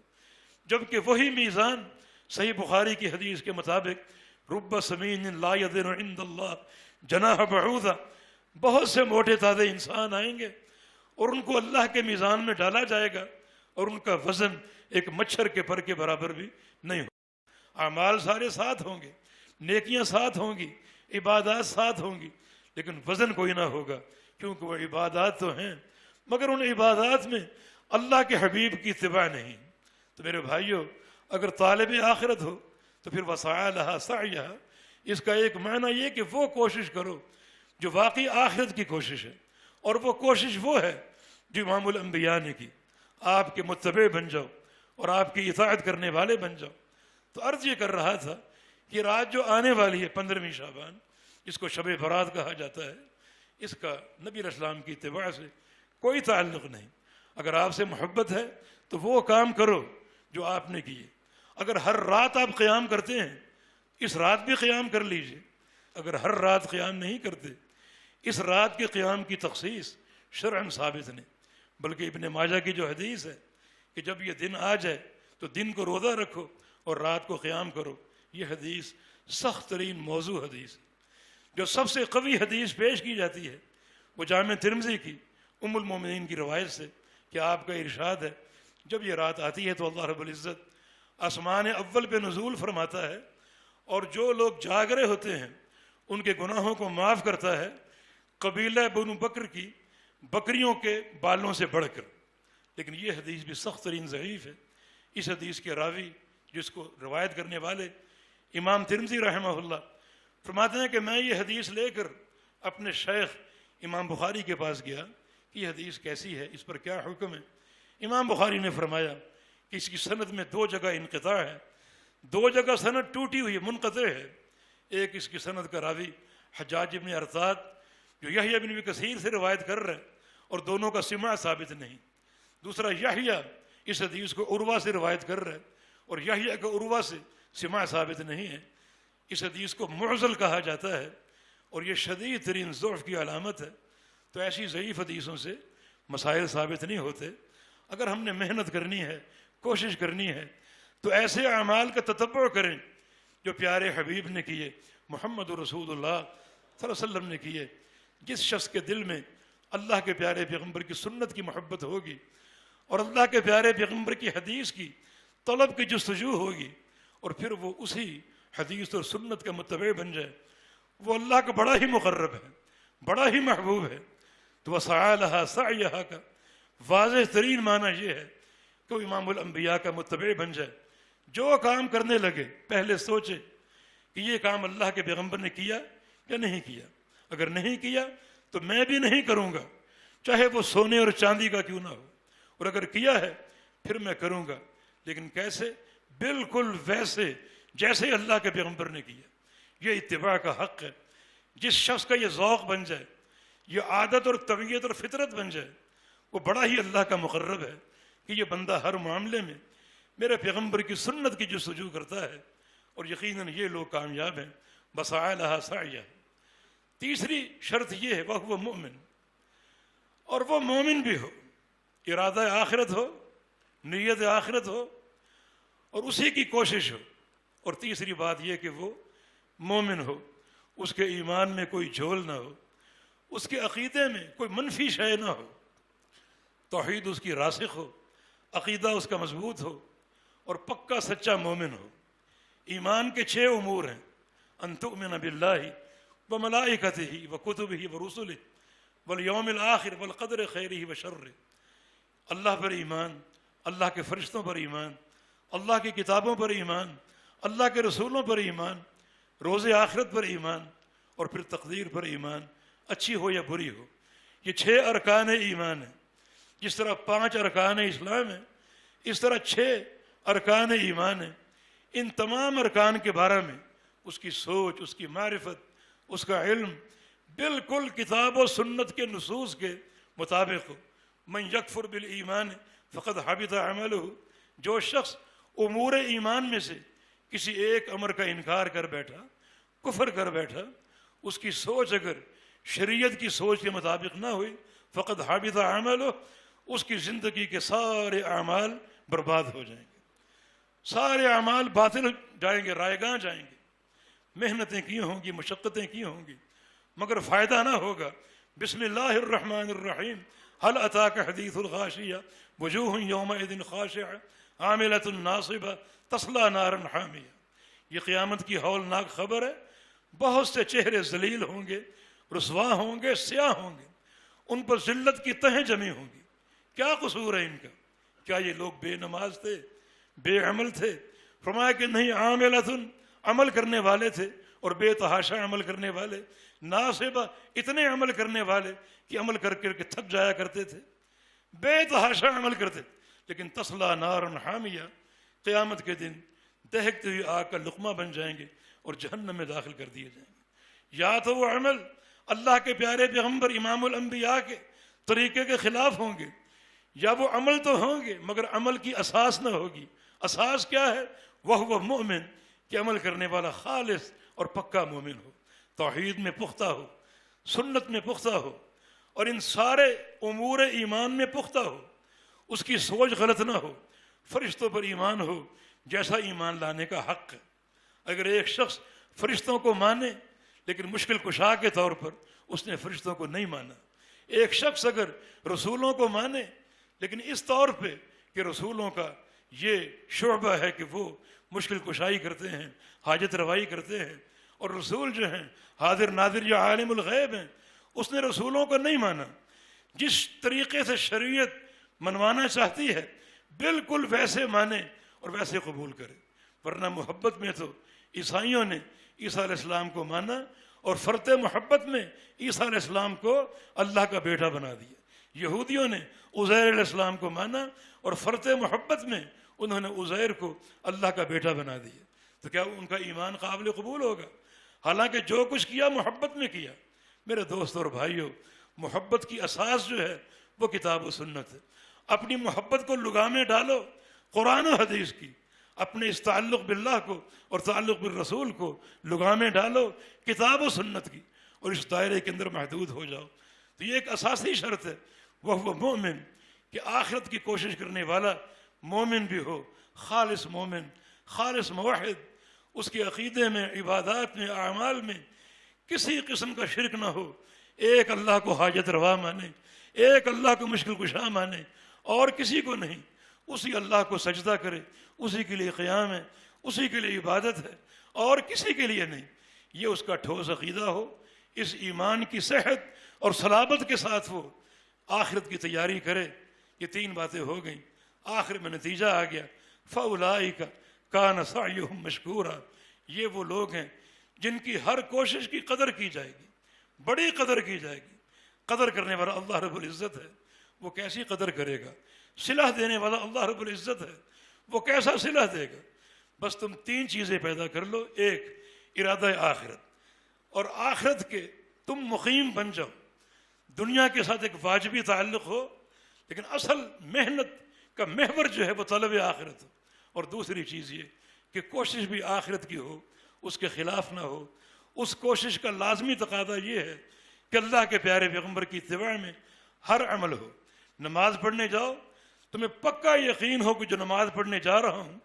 جبکہ وہی میزان صحیح بخاری کی حدیث کے مطابق رب سمین لا یدن عند اللہ جناح بعوضہ، بہت سے موٹے تازے انسان آئیں گے اور ان کو اللہ کے میزان میں ڈالا جائے گا اور ان کا وزن ایک مچھر کے پر کے برابر بھی نہیں ہوگا۔ اعمال سارے ساتھ ہوں گے، نیکیاں ساتھ ہوں گی، عبادات ساتھ ہوں گی، لیکن وزن کوئی نہ ہوگا، کیونکہ وہ عبادات تو ہیں مگر ان عبادات میں اللہ کے حبیب کی اتباع نہیں۔ تو میرے بھائیو، اگر طالب آخرت ہو تو پھر وسعی لہا سعیہا، اس کا ایک معنی یہ کہ وہ کوشش کرو جو واقعی آخرت کی کوشش ہے، اور وہ کوشش وہ ہے جو امام الانبیاء نے کی، آپ کے متبع بن جاؤ اور آپ کی اطاعت کرنے والے بن جاؤ۔ تو عرض یہ کر رہا تھا کہ رات جو آنے والی ہے 15ویں شعبان، جس کو شب برات کہا جاتا ہے، اس کا نبی علیہ السلام کی اتباع سے کوئی تعلق نہیں۔ اگر آپ سے محبت ہے تو وہ کام کرو جو آپ نے کیے۔ اگر ہر رات آپ قیام کرتے ہیں، اس رات بھی قیام کر لیجئے۔ اگر ہر رات قیام نہیں کرتے، اس رات کے قیام کی تخصیص شرعاً ثابت نہیں، بلکہ ابن ماجہ کی جو حدیث ہے کہ جب یہ دن آ جائے تو دن کو روزہ رکھو اور رات کو قیام کرو، یہ حدیث سخت ترین موضوع حدیث ہے۔ جو سب سے قوی حدیث پیش کی جاتی ہے وہ جامع ترمذی کی ام المومنین کی روایت سے کہ آپ کا ارشاد ہے، جب یہ رات آتی ہے تو اللہ رب العزت آسمان اول پہ نزول فرماتا ہے اور جو لوگ جاگرے ہوتے ہیں ان کے گناہوں کو معاف کرتا ہے، قبیلہ بنو بکر کی بکریوں کے بالوں سے بڑھ کر۔ لیکن یہ حدیث بھی سخت ترین ضعیف ہے۔ اس حدیث کے راوی جس کو روایت کرنے والے امام ترمذی رحمہ اللہ فرماتے ہیں کہ میں یہ حدیث لے کر اپنے شیخ امام بخاری کے پاس گیا کہ یہ حدیث کیسی ہے، اس پر کیا حکم ہے۔ امام بخاری نے فرمایا کہ اس کی سند میں 2 جگہ انقطاع ہے، 2 جگہ سند ٹوٹی ہوئی منقطع ہے۔ ایک اس کی سند کا راوی حجاج ابن ارطاد جو یحییٰ بن ابی کثیر سے روایت کر رہے ہیں اور دونوں کا سماع ثابت نہیں۔ دوسرا یحییٰ اس حدیث کو عروہ سے روایت کر رہے ہیں اور یحییٰ کا عروہ سے سماع ثابت نہیں ہے۔ اس حدیث کو معضل کہا جاتا ہے اور یہ شدید ترین ضعف کی علامت ہے۔ تو ایسی ضعیف حدیثوں سے مسائل ثابت نہیں ہوتے۔ اگر ہم نے محنت کرنی ہے، کوشش کرنی ہے، تو ایسے اعمال کا تتبع کریں جو پیارے حبیب نے کیے، محمد رسول اللہ صلی اللہ علیہ وسلم نے کیے۔ جس شخص کے دل میں اللہ کے پیارے پیغمبر کی سنت کی محبت ہوگی، اور اللہ کے پیارے پیغمبر کی حدیث کی طلب کی جستجو ہوگی، اور پھر وہ اسی حدیث اور سنت کا متبع بن جائے، وہ اللہ کا بڑا ہی مقرب ہے، بڑا ہی محبوب ہے۔ تو وسعی لہا سعیہا کا واضح ترین معنی یہ ہے کہ وہ امام الانبیاء کا متبع بن جائے، جو کام کرنے لگے پہلے سوچے کہ یہ کام اللہ کے پیغمبر نے کیا یا نہیں کیا، اگر نہیں کیا تو میں بھی نہیں کروں گا، چاہے وہ سونے اور چاندی کا کیوں نہ ہو، اور اگر کیا ہے پھر میں کروں گا، لیکن کیسے؟ بالکل ویسے جیسے اللہ کے پیغمبر نے کیا۔ یہ اتباع کا حق ہے۔ جس شخص کا یہ ذوق بن جائے، یہ عادت اور طبیعت اور فطرت بن جائے، وہ بڑا ہی اللہ کا مقرب ہے کہ یہ بندہ ہر معاملے میں میرے پیغمبر کی سنت کی جستجو کرتا ہے، اور یقیناً یہ لوگ کامیاب ہیں۔ وسعی لہا سعیہا۔ تیسری شرط یہ ہے وہو مؤمن، اور وہ مومن بھی ہو، ارادہ آخرت ہو، نیت آخرت ہو، اور اسی کی کوشش ہو۔ اور تیسری بات یہ کہ وہ مومن ہو، اس کے ایمان میں کوئی جھول نہ ہو، اس کے عقیدے میں کوئی منفی شے نہ ہو، توحید اس کی راسخ ہو، عقیدہ اس کا مضبوط ہو، اور پکا سچا مومن ہو۔ ایمان کے 6 امور ہیں: ان تؤمن باللہ وملائکتہ وکتبہ ورسلہ والیوم الآخر والقدر خیرہ وشرہ۔ اللہ پر ایمان، اللہ کے فرشتوں پر ایمان، اللہ کی کتابوں پر ایمان، اللہ کے رسولوں پر ایمان، روز آخرت پر ایمان، اور پھر تقدیر پر ایمان، اچھی ہو یا بری ہو۔ یہ 6 ارکان ایمان ہیں۔ جس طرح 5 ارکان اسلام ہیں، اس طرح 6 ارکان ایمان ہیں۔ ان تمام ارکان کے بارے میں اس کی سوچ، اس کی معرفت، اس کا علم بالکل کتاب و سنت کے نصوص کے مطابق ہو۔ من یکفر بالایمان فقد حبط عملہ۔ جو شخص امور ایمان میں سے کسی ایک امر کا انکار کر بیٹھا، کفر کر بیٹھا، اس کی سوچ اگر شریعت کی سوچ کے مطابق نہ ہوئی، فقد حبط عملہ، اس کی زندگی کے سارے اعمال برباد ہو جائیں گے، سارے اعمال باطل جائیں گے، رائیگاں جائیں گے۔ محنتیں کی ہوں گی، مشقتیں کی ہوں گی، مگر فائدہ نہ ہوگا۔ بسم اللہ الرحمن الرحیم۔ هل اتاک حدیث الغاشیہ وجوہ یومئذ خاشعہ عاملۃ ناصبہ تصلی نارا حامیہ۔ یہ قیامت کی ہولناک خبر ہے۔ بہت سے چہرے ذلیل ہوں گے، رسوا ہوں گے، سیاہ ہوں گے، ان پر ذلت کی تہیں جمی ہوں گی۔ کیا قصور ہے ان کا؟ کیا یہ لوگ بے نماز تھے، بے عمل تھے؟ فرمایا کہ نہیں، عاملۃ، عمل کرنے والے تھے، اور بے تحاشا عمل کرنے والے، ناصبہ، اتنے عمل کرنے والے کہ عمل کر کے تھک جایا کرتے تھے، بے تحاشا عمل کرتے تھے، لیکن تصلی نارا حامیہ، قیامت کے دن دہکتی ہوئی آگ کا لقمہ بن جائیں گے اور جہنم میں داخل کر دیے جائیں گے۔ یا تو وہ عمل اللہ کے پیارے پیغمبر امام الانبیاء کے طریقے کے خلاف ہوں گے، یا وہ عمل تو ہوں گے مگر عمل کی اساس نہ ہوگی۔ اساس کیا ہے؟ وہ مومن، کہ عمل کرنے والا خالص اور پکا مومن ہو، توحید میں پختہ ہو، سنت میں پختہ ہو، اور ان سارے امور ایمان میں پختہ ہو، اس کی سوچ غلط نہ ہو، فرشتوں پر ایمان ہو جیسا ایمان لانے کا حق ہے۔ اگر ایک شخص فرشتوں کو مانے لیکن مشکل کشا کے طور پر اس نے فرشتوں کو نہیں مانا، ایک شخص اگر رسولوں کو مانے لیکن اس طور پہ کہ رسولوں کا یہ شعبہ ہے کہ وہ مشکل کشائی کرتے ہیں، حاجت روائی کرتے ہیں، اور رسول جو ہیں حاضر ناظر یا عالم الغیب ہیں، اس نے رسولوں کو نہیں مانا، جس طریقے سے شریعت منوانا چاہتی ہے بالکل ویسے مانے اور ویسے قبول کرے۔ ورنہ محبت میں تو عیسائیوں نے عیسیٰ علیہ السلام کو مانا، اور فرط محبت میں عیسیٰ علیہ السلام کو اللہ کا بیٹا بنا دیا۔ یہودیوں نے عزیر علیہ السلام کو مانا، اور فرط محبت میں انہوں نے عزیر کو اللہ کا بیٹا بنا دیا۔ تو کیا ان کا ایمان قابل قبول ہوگا؟ حالانکہ جو کچھ کیا محبت میں کیا۔ میرے دوست اور بھائیوں، محبت کی اساس جو ہے وہ کتاب و سنت ہے۔ اپنی محبت کو لگامیں ڈالو قرآن و حدیث کی، اپنے اس تعلق باللہ کو اور تعلق بالرسول کو لگامیں ڈالو کتاب و سنت کی، اور اس دائرے کے اندر محدود ہو جاؤ۔ تو یہ ایک اساسی شرط ہے، وہ مومن، کہ آخرت کی کوشش کرنے والا مومن بھی ہو، خالص مومن، خالص موحد، اس کے عقیدے میں، عبادات میں، اعمال میں کسی قسم کا شرک نہ ہو، ایک اللہ کو حاجت روا مانے، ایک اللہ کو مشکل کشا مانے، اور کسی کو نہیں، اسی اللہ کو سجدہ کرے، اسی کے لیے قیام ہے، اسی کے لیے عبادت ہے، اور کسی کے لیے نہیں. یہ اس کا ٹھوس عقیدہ ہو، اس ایمان کی صحت اور صلابت کے ساتھ وہ آخرت کی تیاری کرے. یہ 3 باتیں ہو گئیں. آخر میں نتیجہ آ گیا، فَأُولَٰئِكَ كَانَ سَعْيُهُمْ مَشْكُورًا. یہ وہ لوگ ہیں جن کی ہر کوشش کی قدر کی جائے گی، بڑی قدر کی جائے گی. قدر کرنے والا اللہ رب العزت ہے، وہ کیسی قدر کرے گا؟ صلح دینے والا اللہ رب العزت ہے، وہ کیسا صلح دے گا؟ بس تم 3 چیزیں پیدا کر لو. ایک، ارادہ آخرت، اور آخرت کے تم مقیم بن جاؤ. دنیا کے ساتھ ایک واجبی تعلق ہو، لیکن اصل محنت کا محور جو ہے وہ طلب آخرت ہو. اور دوسری چیز یہ کہ کوشش بھی آخرت کی ہو، اس کے خلاف نہ ہو. اس کوشش کا لازمی تقاضا یہ ہے کہ اللہ کے پیارے پیغمبر کی اتباع میں ہر عمل ہو. نماز پڑھنے جاؤ، تمہیں پکا یقین ہو کہ جو نماز پڑھنے جا رہا ہوں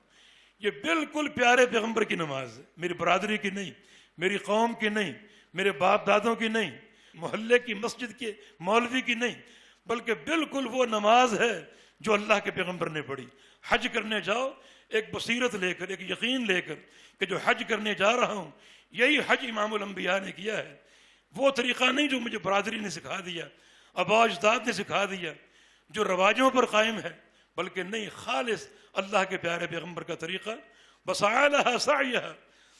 یہ بالکل پیارے پیغمبر کی نماز ہے، میری برادری کی نہیں، میری قوم کی نہیں، میرے باپ دادوں کی نہیں، محلے کی مسجد کے مولوی کی نہیں، بلکہ بالکل وہ نماز ہے جو اللہ کے پیغمبر نے پڑھی. حج کرنے جاؤ ایک بصیرت لے کر، ایک یقین لے کر کہ جو حج کرنے جا رہا ہوں یہی حج امام الانبیاء نے کیا ہے. وہ طریقہ نہیں جو مجھے برادری نے سکھا دیا، آباء اجداد نے سکھا دیا، جو رواجوں پر قائم ہے، بلکہ نہیں، خالص اللہ کے پیارے پیغمبر کا طریقہ. وَسَعَىٰ لَهَا سَعْيَهَا.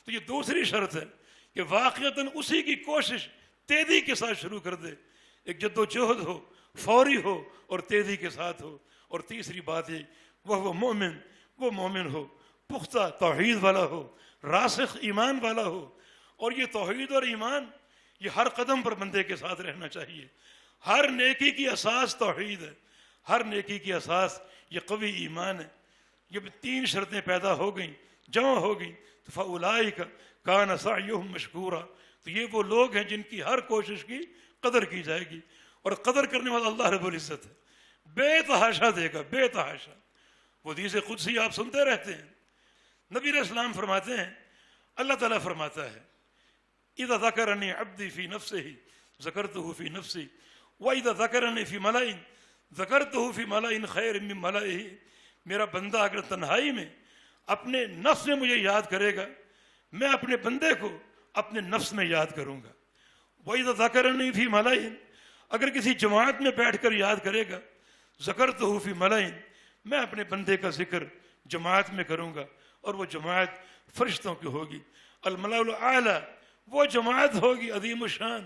تو یہ دوسری شرط ہے کہ واقعتاً اسی کی کوشش تیزی کے ساتھ شروع کر دے، ایک جد و جہد ہو، فوری ہو اور تیزی کے ساتھ ہو. اور تیسری بات ہے وہ مومن ہو، پختہ توحید والا ہو، راسخ ایمان والا ہو. اور یہ توحید اور ایمان یہ ہر قدم پر بندے کے ساتھ رہنا چاہیے. ہر نیکی کی اساس توحید ہے، ہر نیکی کی اساس یہ قوی ایمان ہے. یہ 3 شرطیں پیدا ہو گئیں، جمع ہو گئیں، تو فَأُولَٰئِكَ كَانَ سَعْيُهُمْ مَشْكُورًا. تو یہ وہ لوگ ہیں جن کی ہر کوشش کی قدر کی جائے گی. اور قدر کرنے والا اللہ رب العزت ہے، بے تحاشا دے گا، بے تحاشا. وہ حدیث قدسی آپ سنتے رہتے ہیں، نبی علیہ السلام فرماتے ہیں، اللہ تعالیٰ فرماتا ہے، اذا ذکرنی عبدی فی نفسہ ذکرتہ فی نفسی واذا ذکرنی فی ملئ ذکرتہ فی ملئ خیر من ملئہ. میرا بندہ اگر تنہائی میں اپنے نفس میں مجھے یاد کرے گا، میں اپنے بندے کو اپنے نفس میں یاد کروں گا. واذا ذکرنی فی ملئ، اگر کسی جماعت میں بیٹھ کر یاد کرے گا، ذکرتہ فی ملئ، میں اپنے بندے کا ذکر جماعت میں کروں گا. اور وہ جماعت فرشتوں کی ہوگی. الملأ الاعلی، وہ جماعت ہوگی عظیم الشان.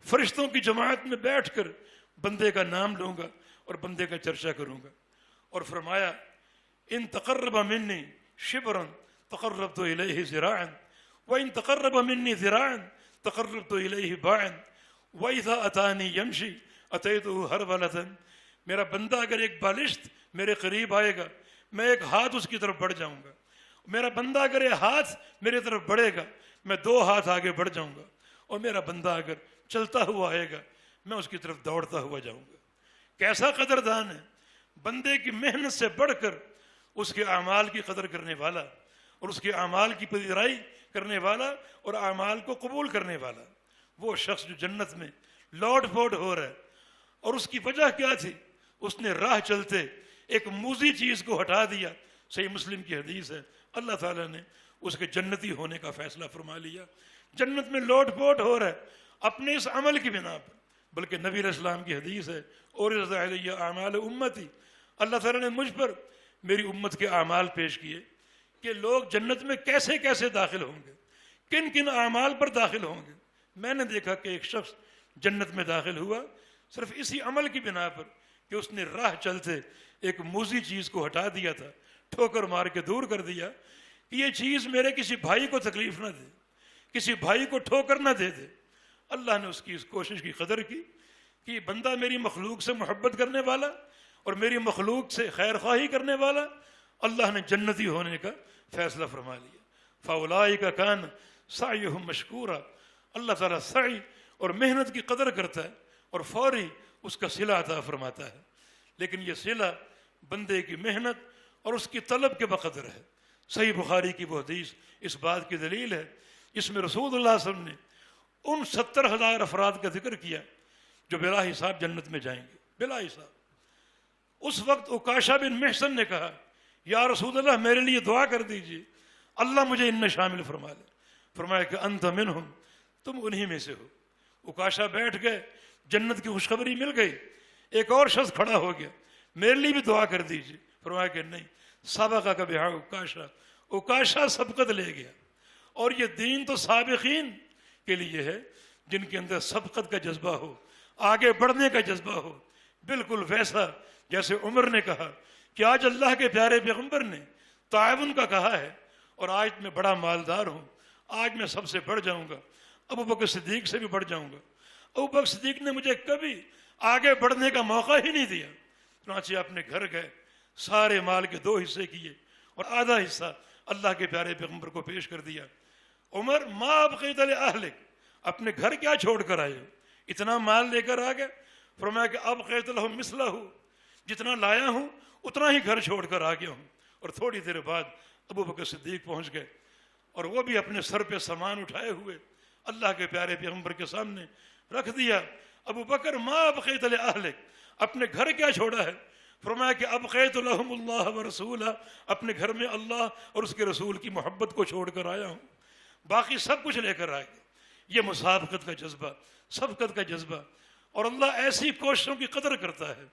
فرشتوں کی جماعت میں بیٹھ کر بندے کا نام لوں گا اور بندے کا چرچا کروں گا. اور فرمایا، ان تقرب منی شبرا تقربت الیہ ذراعا وان تقرب منی ذراعا تقربت الیہ باعا واذا اتانی یمشی اتیتہ ہرولۃ. میرا بندہ اگر ایک بالشت میرے قریب آئے گا، میں ایک ہاتھ اس کی طرف بڑھ جاؤں گا. میرا بندہ اگر ایک ہاتھ میرے طرف بڑھے گا، میں 2 ہاتھ آگے بڑھ جاؤں گا. اور میرا بندہ اگر چلتا ہوا آئے گا، میں اس کی طرف دوڑتا ہوا جاؤں گا. کیسا قدردان ہے، بندے کی محنت سے بڑھ کر اس کے اعمال کی قدر کرنے والا، اور اس کے اعمال کی پذیرائی کرنے والا، اور اعمال کو قبول کرنے والا. وہ شخص جو جنت میں لوٹ پوٹ ہو رہا ہے. اور اس کی وجہ کیا تھی؟ اس نے راہ چلتے ایک موذی چیز کو ہٹا دیا. صحیح مسلم کی حدیث ہے، اللہ تعالیٰ نے اس کے جنتی ہونے کا فیصلہ فرما لیا. جنت میں لوٹ پوٹ ہو رہا ہے اپنے اس عمل کی بنا پر. بلکہ نبی علیہ السلام کی حدیث ہے، عُرِضَ عَلَيَّ اعمال امتی، اللہ تعالیٰ نے مجھ پر میری امت کے اعمال پیش کیے کہ لوگ جنت میں کیسے کیسے داخل ہوں گے، کن کن اعمال پر داخل ہوں گے. میں نے دیکھا کہ ایک شخص جنت میں داخل ہوا صرف اسی عمل کی بنا پر کہ اس نے راہ چلتے ایک موذی چیز کو ہٹا دیا تھا، ٹھوکر مار کے دور کر دیا کہ یہ چیز میرے کسی بھائی کو تکلیف نہ دے، کسی بھائی کو ٹھوکر نہ دے دے. اللہ نے اس کی اس کوشش کی قدر کی کہ یہ بندہ میری مخلوق سے محبت کرنے والا اور میری مخلوق سے خیر خواہی کرنے والا، اللہ نے جنتی ہونے کا فیصلہ فرما لیا. فَأُولَٰئِكَ كَانَ سَعْيُهُمْ مَشْكُورًا. اللہ تعالیٰ سعی اور محنت کی قدر کرتا ہے اور فوری اس کا صلہ عطا فرماتا ہے. لیکن یہ صلہ بندے کی محنت اور اس کی طلب کے بقدر ہے. صحیح بخاری کی وہ حدیث اس بات کی دلیل ہے، اس میں رسول اللہ صلی اللہ علیہ وسلم نے ان 70,000 افراد کا ذکر کیا جو بلا حساب جنت میں جائیں گے، بلا حساب. اس وقت عکاشہ بن محصن نے کہا یا رسول اللہ میرے لیے دعا کر دیجیے، اللہ مجھے ان میں شامل فرما لے۔ فرمایا کہ انت منہم، تم انہی میں سے ہو۔ عکاشہ بیٹھ گئے، جنت کی خوشخبری مل گئی۔ ایک اور شخص کھڑا ہو گیا، میرے لیے بھی دعا کر دیجیے۔ فرمایا کہ نہیں، سابقہ کا بہا عکاشہ، عکاشہ سبقت لے گیا۔ اور یہ دین تو سابقین کے لیے ہے جن کے اندر سبقت کا جذبہ ہو، آگے بڑھنے کا جذبہ ہو، بالکل ویسا جیسے عمر نے کہا کہ آج اللہ کے پیارے پیغمبر نے تعاون کا کہا ہے اور آج میں بڑا مالدار ہوں، آج میں سب سے بڑھ جاؤں گا، ابو بکر صدیق سے بھی بڑھ جاؤں گا۔ ابو بکر صدیق نے مجھے کبھی آگے بڑھنے کا موقع ہی نہیں دیا۔ چنانچہ اپنے گھر گئے، سارے مال کے 2 حصے کیے اور آدھا حصہ اللہ کے پیارے پیغمبر کو پیش کر دیا۔ عمر ما ابقیت لأہلک، اپنے گھر کیا چھوڑ کر آئے ہو، اتنا مال لے کر آ گئے؟ فرمایا کہ ابقیت لہم مثلہ، جتنا لایا ہوں اتنا ہی گھر چھوڑ کر آ گیا ہوں۔ اور تھوڑی دیر بعد ابو بکر صدیق پہنچ گئے اور وہ بھی اپنے سر پہ سامان اٹھائے ہوئے اللہ کے پیارے پیغمبر کے سامنے رکھ دیا۔ ابو بکر ما ابقیت لأہلک، اپنے گھر کیا چھوڑا ہے؟ فرمایا کہ ابقیت لہم اللہ ورسولہ، اپنے گھر میں اللہ اور اس کے رسول کی محبت کو چھوڑ کر آیا ہوں، باقی سب کچھ لے کر آئے۔ یہ مسابقت کا جذبہ، سبقت کا جذبہ، اور اللہ ایسی کوششوں کی قدر کرتا ہے۔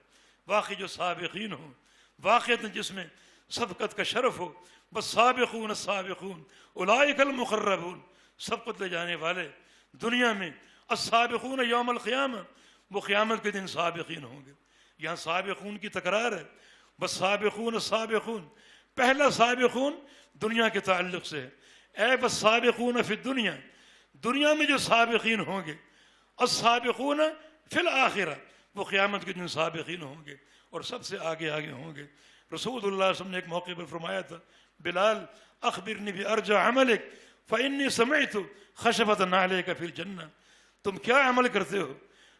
واقعی جو سابقین ہوں، واقعتاً جس میں سبقت کا شرف ہو، بس سابقون السابقون اولئک المقربون، سبقت لے جانے والے دنیا میں السابقون یوم القیامہ، وہ قیامت کے دن سابقین ہوں گے۔ یہاں سابقون کی تکرار ہے، بس سابقون السابقون، پہلا سابقون دنیا کے تعلق سے ہے، اے بس سابقون فی الدنیا، دنیا میں جو سابقین ہوں گے، السابقون فی الآخرہ، وہ قیامت کے دن سابقین ہوں گے اور سب سے آگے آگے ہوں گے۔ رسول اللہ صلی اللہ علیہ وسلم نے ایک موقع پر فرمایا تھا، بلال اخبرنی بارجع عملک فانی سمعت خشبۃ نعلیک فی الجنہ، تم کیا عمل کرتے ہو؟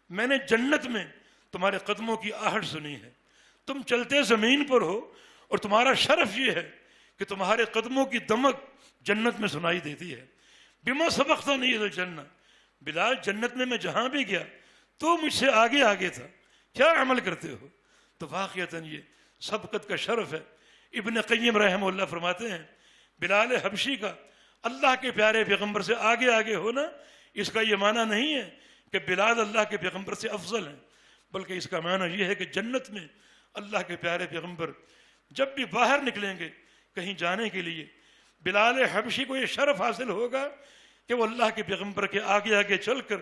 میں نے جنت میں تمہارے قدموں کی آہٹ سنی ہے، تم چلتے زمین پر ہو اور تمہارا شرف یہ ہے کہ تمہارے قدموں کی دمک جنت میں سنائی دیتی ہے۔ بما سبقتنی الی الجنہ، بلال جنت میں جہاں بھی گیا تو مجھ سے آگے آگے تھا، کیا عمل کرتے ہو؟ تو واقعتاً یہ سبقت کا شرف ہے۔ ابن قیم رحمہ اللہ فرماتے ہیں بلال حبشی کا اللہ کے پیارے پیغمبر سے آگے آگے ہونا، اس کا یہ معنی نہیں ہے کہ بلال اللہ کے پیغمبر سے افضل ہیں، بلکہ اس کا معنی یہ ہے کہ جنت میں اللہ کے پیارے پیغمبر جب بھی باہر نکلیں گے کہیں جانے کے لیے، بلال حبشی کو یہ شرف حاصل ہوگا کہ وہ اللہ کے پیغمبر کے آگے آگے چل کر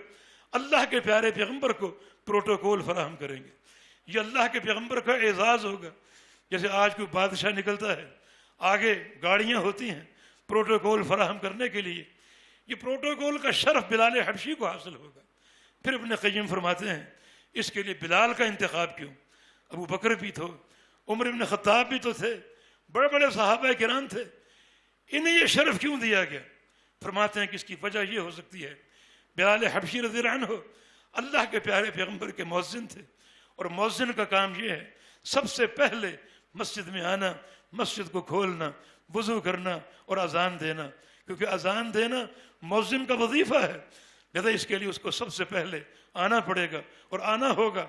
اللہ کے پیارے پیغمبر کو پروٹوکول فراہم کریں گے۔ یہ اللہ کے پیغمبر کا اعزاز ہوگا۔ جیسے آج کوئی بادشاہ نکلتا ہے، آگے گاڑیاں ہوتی ہیں پروٹوکول فراہم کرنے کے لیے، یہ پروٹوکول کا شرف بلال حبشی کو حاصل ہوگا۔ پھر ابن قیم فرماتے ہیں اس کے لیے بلال کا انتخاب کیوں؟ ابو بکر بھی تھے، عمر بن خطاب بھی تو تھے، بڑے بڑے صحابہ کرام تھے، انہیں یہ شرف کیوں دیا گیا؟ فرماتے ہیں کہ اس کی وجہ یہ ہو سکتی ہے، بلال حبشی رضی اللہ عنہ اللہ کے پیارے پیغمبر کے مؤذن تھے، اور مؤذن کا کام یہ ہے سب سے پہلے مسجد میں آنا، مسجد کو کھولنا، وضو کرنا اور اذان دینا، کیونکہ اذان دینا مؤذن کا وظیفہ ہے، لہذا اس کے لیے اس کو سب سے پہلے آنا پڑے گا اور آنا ہوگا۔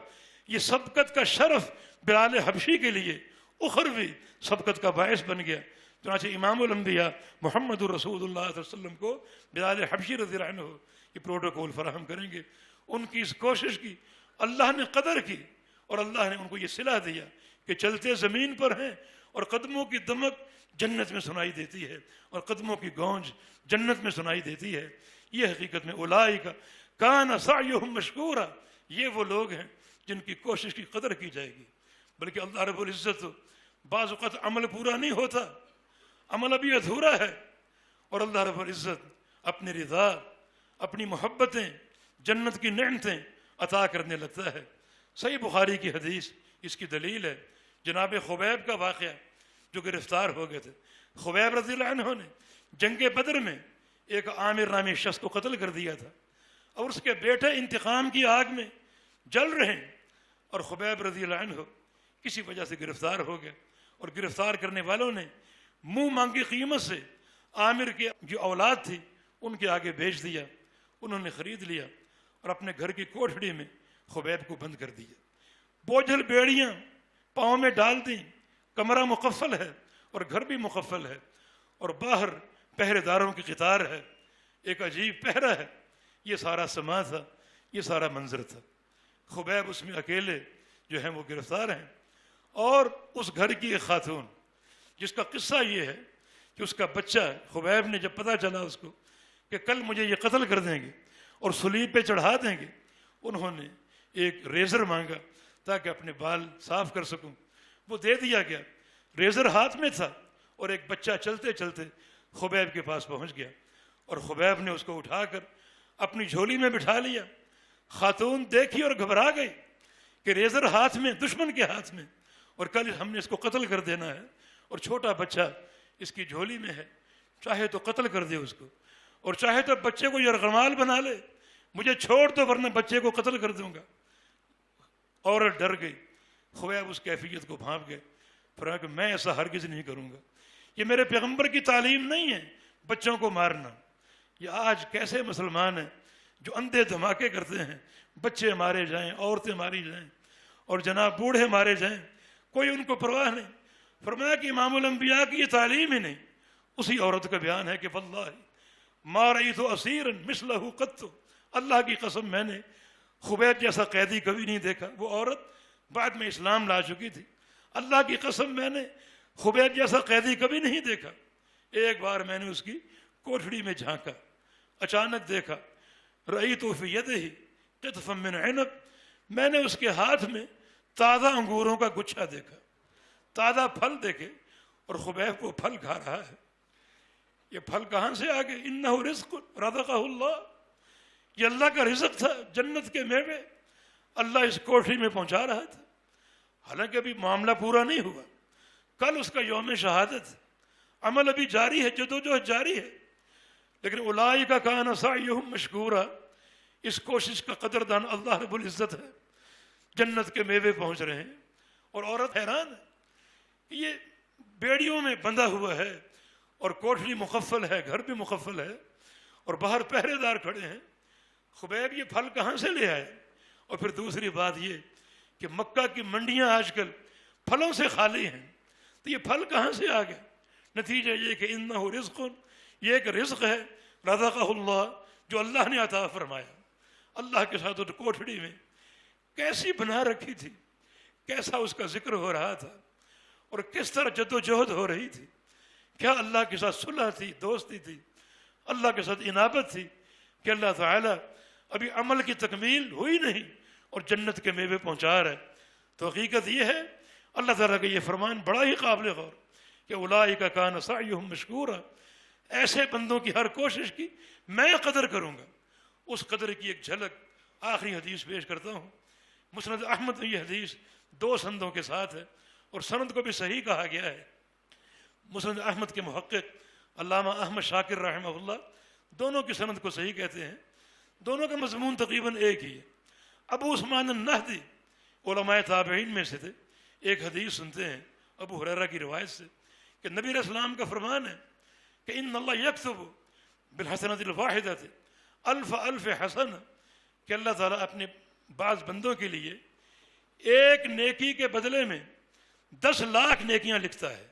یہ سبقت کا شرف بلال حبشی کے لیے اخروی سبقت کا باعث بن گیا۔ چنانچہ امام الانبیاء محمد الرسول اللہ صلی اللہ علیہ وسلم کو بلال حبشی رضی اللہ عنہ یہ پروٹوکول فراہم کریں گے۔ ان کی اس کوشش کی اللہ نے قدر کی اور اللہ نے ان کو یہ صلہ دیا کہ چلتے زمین پر ہیں اور قدموں کی دمک جنت میں سنائی دیتی ہے اور قدموں کی گونج جنت میں سنائی دیتی ہے۔ یہ حقیقت میں اولئک کان سعیہم مشکورا، یہ وہ لوگ ہیں جن کی کوشش کی قدر کی جائے گی۔ بلکہ اللہ رب العزت بعض اوقات عمل پورا نہیں ہوتا، عمل ابھی ادھورا ہے، اور اللہ رب العزت اپنی رضا، اپنی محبتیں، جنت کی نعمتیں عطا کرنے لگتا ہے۔ صحیح بخاری کی حدیث اس کی دلیل ہے، جناب خبیب کا واقعہ جو گرفتار ہو گئے تھے۔ خبیب رضی اللہ عنہ نے جنگ بدر میں ایک عامر نامی شخص کو قتل کر دیا تھا، اور اس کے بیٹے انتقام کی آگ میں جل رہے ہیں، اور خبیب رضی اللہ عنہ کسی وجہ سے گرفتار ہو گئے، اور گرفتار کرنے والوں نے منہ مانگی قیمت سے عامر کی جو اولاد تھی ان کے آگے بیچ دیا، انہوں نے خرید لیا اور اپنے گھر کی کوٹھڑی میں خبیب کو بند کر دیا۔ بوجھل بیڑیاں پاؤں میں ڈال دیں، کمرہ مقفل ہے اور گھر بھی مقفل ہے، اور باہر پہرے داروں کی قطار ہے، ایک عجیب پہرا ہے. یہ سارا سما تھا، یہ سارا منظر تھا. خبیب اس میں اکیلے جو ہیں وہ گرفتار ہیں، اور اس گھر کی ایک خاتون جس کا قصہ یہ ہے کہ اس کا بچہ خبیب نے جب پتہ چلا اس کو کہ کل مجھے یہ قتل کر دیں گے اور صلیب پہ چڑھا دیں گے، انہوں نے ایک ریزر مانگا تاکہ اپنے بال صاف کر سکوں. وہ دے دیا گیا، ریزر ہاتھ میں تھا، اور ایک بچہ چلتے چلتے خبیب کے پاس پہنچ گیا، اور خبیب نے اس کو اٹھا کر اپنی جھولی میں بٹھا لیا. خاتون دیکھی اور گھبرا گئی کہ ریزر ہاتھ میں، دشمن کے ہاتھ میں، اور کل ہم نے اس کو قتل کر دینا ہے، اور چھوٹا بچہ اس کی جھولی میں ہے. چاہے تو قتل کر دے اس کو، اور چاہے تو بچے کو یرغمال بنا لے، مجھے چھوڑ دو ورنہ بچے کو قتل کر دوں گا. عورت ڈر گئی. خبیب اس کیفیت کو بھانپ گئے، فرمایا کہ میں ایسا ہرگز نہیں کروں گا، یہ میرے پیغمبر کی تعلیم نہیں ہے بچوں کو مارنا. یہ آج کیسے مسلمان ہیں جو اندھے دھماکے کرتے ہیں، بچے مارے جائیں، عورتیں ماری جائیں، اور جناب بوڑھے مارے جائیں، کوئی ان کو پرواہ نہیں. فرمایا کہ امام الانبیاء کی یہ تعلیم ہی نہیں. اسی عورت کا بیان ہے کہ واللہ ما رأیت اسیرا مثلہ قط، اللہ کی قسم میں نے خبیب جیسا قیدی کبھی نہیں دیکھا. وہ عورت بعد میں اسلام لا چکی تھی. اللہ کی قسم میں نے خبیب جیسا قیدی کبھی نہیں دیکھا. ایک بار میں نے اس کی کوٹھڑی میں جھانکا، اچانک دیکھا رأیت فی یدہ قطفا من عنب، میں نے اس کے ہاتھ میں تازہ انگوروں کا گچھا دیکھا، تازہ پھل دیکھے، اور خبیب کو پھل کھا رہا ہے. یہ پھل کہاں سے آ گئے؟ انہ رزق رزقہ اللہ، یہ اللہ کا رزق تھا، جنت کے میوے اللہ اس کوٹھری میں پہنچا رہا تھا. حالانکہ ابھی معاملہ پورا نہیں ہوا، کل اس کا یوم شہادت، عمل ابھی جاری ہے، جدوجہد جاری ہے. لیکن اولئک کان سعیہم مشکورا، اس کوشش کا قدردان اللہ رب العزت ہے. جنت کے میوے پہنچ رہے ہیں. اور عورت حیران ہے کہ یہ بیڑیوں میں بندھا ہوا ہے، اور کوٹھری مقفل ہے، گھر بھی مقفل ہے، اور باہر پہرے دار کھڑے ہیں. خبیب یہ پھل کہاں سے لے آئے؟ اور پھر دوسری بات یہ کہ مکہ کی منڈیاں آج کل پھلوں سے خالی ہیں، تو یہ پھل کہاں سے آ گئے؟ نتیجہ یہ کہ انہ رزق، یہ ایک رزق ہے رزقہ اللہ، جو اللہ نے عطا فرمایا. اللہ کے ساتھ اس کوٹھڑی میں کیسی بنا رکھی تھی، کیسا اس کا ذکر ہو رہا تھا، اور کس طرح جد و جہد ہو رہی تھی. کیا اللہ کے ساتھ صلح تھی، دوستی تھی، اللہ کے ساتھ انابت تھی کہ اللہ تعالیٰ ابھی عمل کی تکمیل ہوئی نہیں اور جنت کے میوے پہنچا رہا ہے. تو حقیقت یہ ہے اللہ تعالیٰ کا یہ فرمان بڑا ہی قابل غور کہ اولئک کان سعیہم مشکورا، ایسے بندوں کی ہر کوشش کی میں قدر کروں گا. اس قدر کی ایک جھلک آخری حدیث پیش کرتا ہوں. مسند احمد میں یہ حدیث 2 سندوں کے ساتھ ہے، اور سند کو بھی صحیح کہا گیا ہے. مسند احمد کے محقق علامہ احمد شاکر رحمہ اللہ دونوں کی سند کو صحیح کہتے ہیں. دونوں کا مضمون تقریباً ایک ہی ہے. ابو عثمان النہدی علماء تابعین میں سے تھے. ایک حدیث سنتے ہیں ابو ہریرہ کی روایت سے کہ نبی علیہ السلام کا فرمان ہے کہ ان اللہ یکتب بالحسنۃ الواحدۃ الف الف حسنہ، کہ اللہ تعالیٰ اپنے بعض بندوں کے لیے ایک نیکی کے بدلے میں 10 لاکھ نیکیاں لکھتا ہے.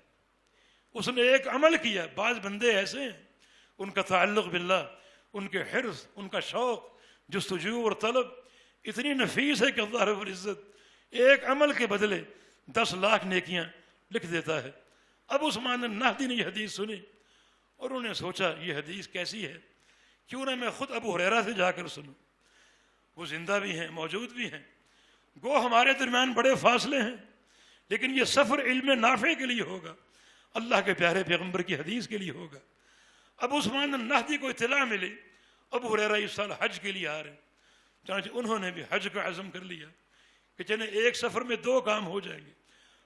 اس نے ایک عمل کیا. بعض بندے ایسے ہیں ان کا تعلق باللہ، ان کے حرص، ان کا شوق، جستجو اور طلب اتنی نفیس ہے کہ اللہ رب العزت ایک عمل کے بدلے 10 لاکھ نیکیاں لکھ دیتا ہے. اب عثمان النہدی نے یہ حدیث سنی اور انہوں نے سوچا یہ حدیث کیسی ہے، کیوں نہ میں خود ابو ہریرہ سے جا کر سنوں. وہ زندہ بھی ہیں، موجود بھی ہیں. گو ہمارے درمیان بڑے فاصلے ہیں، لیکن یہ سفر علم نافع کے لیے ہوگا، اللہ کے پیارے پیغمبر کی حدیث کے لیے ہوگا. اب عثمان النہدی کو اطلاع ملی ابو ہریرہ اس سال حج کے لیے آ رہے ہیں، چنانچہ انہوں نے بھی حج کا عزم کر لیا کہ چلیں ایک سفر میں 2 کام ہو جائیں گے،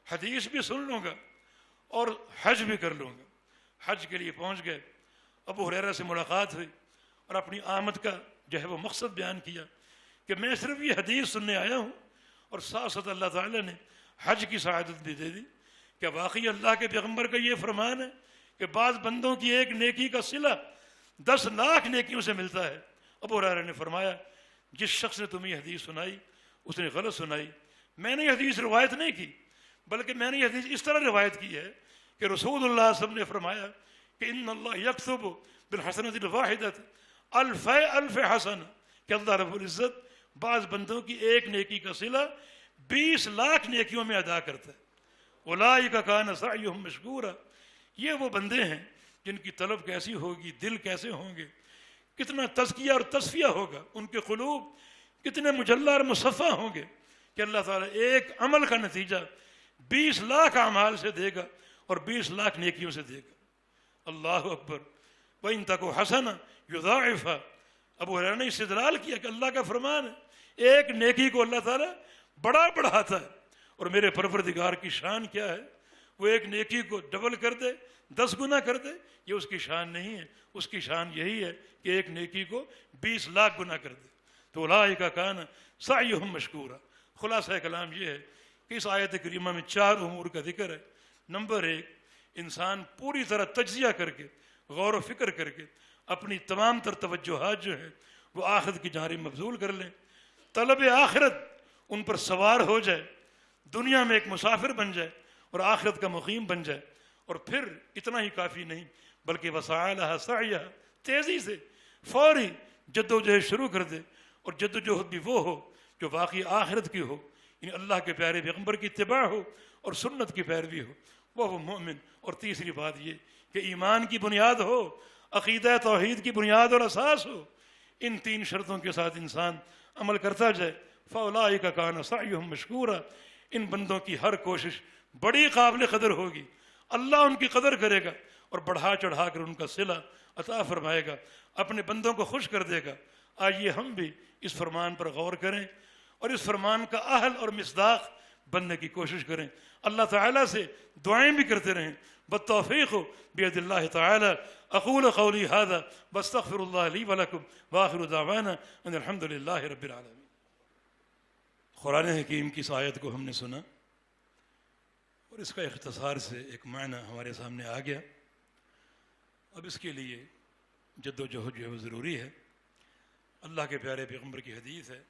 حدیث بھی سن لوں گا اور حج بھی کر لوں گا. حج کے لیے پہنچ گئے. ابو ہریرہ سے ملاقات ہوئی اور اپنی آمد کا جو ہے وہ مقصد بیان کیا کہ میں صرف یہ حدیث سننے آیا ہوں، اور ساتھ ساتھ اللہ تعالیٰ نے حج کی سعادت بھی دے دی. کیا واقعی اللہ کے پیغمبر کا یہ فرمان ہے کہ بعض بندوں کی ایک نیکی کا صلہ 10 لاکھ نیکیوں سے ملتا ہے؟ ابو ہریرہ نے فرمایا جس شخص نے تمہیں یہ حدیث سنائی اس نے غلط سنائی. میں نے یہ حدیث روایت نہیں کی، بلکہ میں نے یہ حدیث اس طرح روایت کی ہے کہ رسول اللہ صلی اللہ علیہ وسلم نے فرمایا کہ ان اللہ یکتب بالحسنۃ الواحدۃ الف الف حسنہ، کہ اللہ رب العزت بعض بندوں کی ایک نیکی کا صلہ 20 لاکھ نیکیوں میں ادا کرتا ہے۔ اولئک کان سعیہم مشکورا، یہ وہ بندے ہیں جن کی طلب کیسی ہوگی، دل کیسے ہوں گے، کتنا تزکیہ اور تصفیہ ہوگا، ان کے قلوب کتنے مجلہ اور مصفہ ہوں گے کہ اللہ تعالیٰ ایک عمل کا نتیجہ 20 لاکھ اعمال سے دے گا اور 20 لاکھ نیکیوں سے دے گا۔ اللہ اکبر۔ وَإِن تَكُ حَسَنَةً يُضَاعِفْهَا، ابو ہریرہ نے استدلال کیا کہ اللہ کا فرمان ہے ایک نیکی کو اللہ تعالیٰ بڑھاتا ہے، اور میرے پروردگار کی شان کیا ہے، وہ ایک نیکی کو ڈبل کر دے، 10 گنا کر دے، یہ اس کی شان نہیں ہے، اس کی شان یہی ہے کہ ایک نیکی کو 20 لاکھ گنا کر دے۔ تو اولئک کان سعیہم مشکورا۔ خلاصہ کلام یہ ہے کہ اس آیت کریمہ میں 4 امور کا ذکر ہے۔ نمبر 1، انسان پوری طرح تجزیہ کر کے، غور و فکر کر کے اپنی تمام تر توجہات جو ہیں وہ آخرت کی جانب مبذول کر لیں، طلب آخرت ان پر سوار ہو جائے، دنیا میں ایک مسافر بن جائے اور آخرت کا مقیم بن جائے۔ اور پھر اتنا ہی کافی نہیں بلکہ وسعی لہا سعیہا، تیزی سے فوری جد و جہد شروع کر دے، اور جد و جہد بھی وہ ہو جو واقعی آخرت کی ہو، یعنی اللہ کے پیارے پیغمبر کی اتباع ہو اور سنت کی پیروی ہو، وہ مومن۔ اور تیسری بات یہ کہ ایمان کی بنیاد ہو، عقیدہ توحید کی بنیاد اور اساس ہو۔ ان 3 شرطوں کے ساتھ انسان عمل کرتا جائے، فاولئک کان سعیہم مشکورا، ان بندوں کی ہر کوشش بڑی قابل قدر ہوگی، اللہ ان کی قدر کرے گا اور بڑھا چڑھا کر ان کا صلہ عطا فرمائے گا، اپنے بندوں کو خوش کر دے گا۔ آئیے ہم بھی اس فرمان پر غور کریں اور اس فرمان کا اہل اور مصداق بننے کی کوشش کریں، اللہ تعالیٰ سے دعائیں بھی کرتے رہیں۔ بالتوفیق بید اللہ تعالی۔ اقول قولی ھذا واستغفر اللہ لی ولکم وآخر دعوانا ان الحمد للہ رب العالمین۔ قرآن حکیم کی اس آیت کو ہم نے سنا اور اس کا اختصار سے ایک معنی ہمارے سامنے آ گیا۔ اب اس کے لیے جد و جہد جو ہے وہ ضروری ہے۔ اللہ کے پیارے پیغمبر کی حدیث ہے،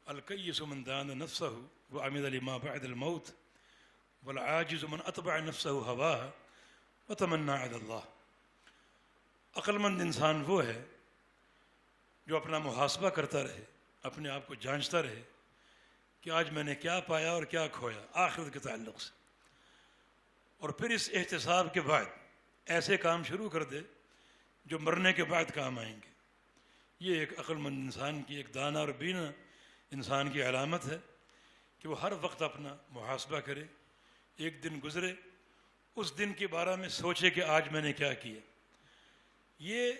الکیس من دان نفسہ وعمل لما بعد الموت والعاجز من اتبع نفسہ ہواها وتمنى علی اللہ۔ عقل مند انسان وہ ہے جو اپنا محاسبہ کرتا رہے، اپنے آپ کو جانچتا رہے کہ آج میں نے کیا پایا اور کیا کھویا آخرت کے تعلق سے، اور پھر اس احتساب کے بعد ایسے کام شروع کر دے جو مرنے کے بعد کام آئیں گے۔ یہ ایک عقل مند انسان کی، ایک دانا اور بینا انسان کی علامت ہے کہ وہ ہر وقت اپنا محاسبہ کرے، ایک دن گزرے اس دن کے بارے میں سوچے کہ آج میں نے کیا کیا، یہ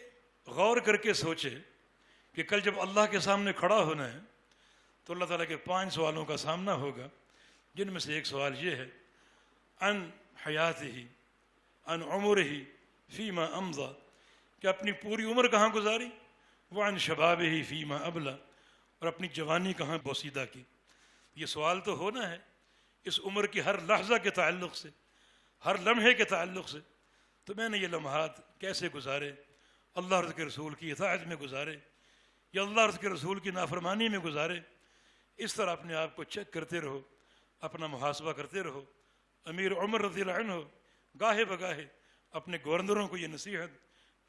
غور کر کے سوچے کہ کل جب اللہ کے سامنے کھڑا ہونا ہے تو اللہ تعالیٰ کے 5 سوالوں کا سامنا ہوگا، جن میں سے ایک سوال یہ ہے عن حیاتہ عن عمرہ فیما امضی، کہ اپنی پوری عمر کہاں گزاری، وعن شبابہ فیما ابلا، اور اپنی جوانی کہاں بوسیدہ کی۔ یہ سوال تو ہونا ہے اس عمر کی ہر لحظہ کے تعلق سے، ہر لمحے کے تعلق سے۔ تو میں نے یہ لمحات کیسے گزارے، اللہ اور اس کے رسول کی اطاعت میں گزارے یا اللہ اور اس کے رسول کی نافرمانی میں گزارے؟ اس طرح اپنے آپ کو چیک کرتے رہو، اپنا محاسبہ کرتے رہو۔ امیر عمر رضی اللہ عنہ گاہے بگاہے اپنے گورنروں کو یہ نصیحت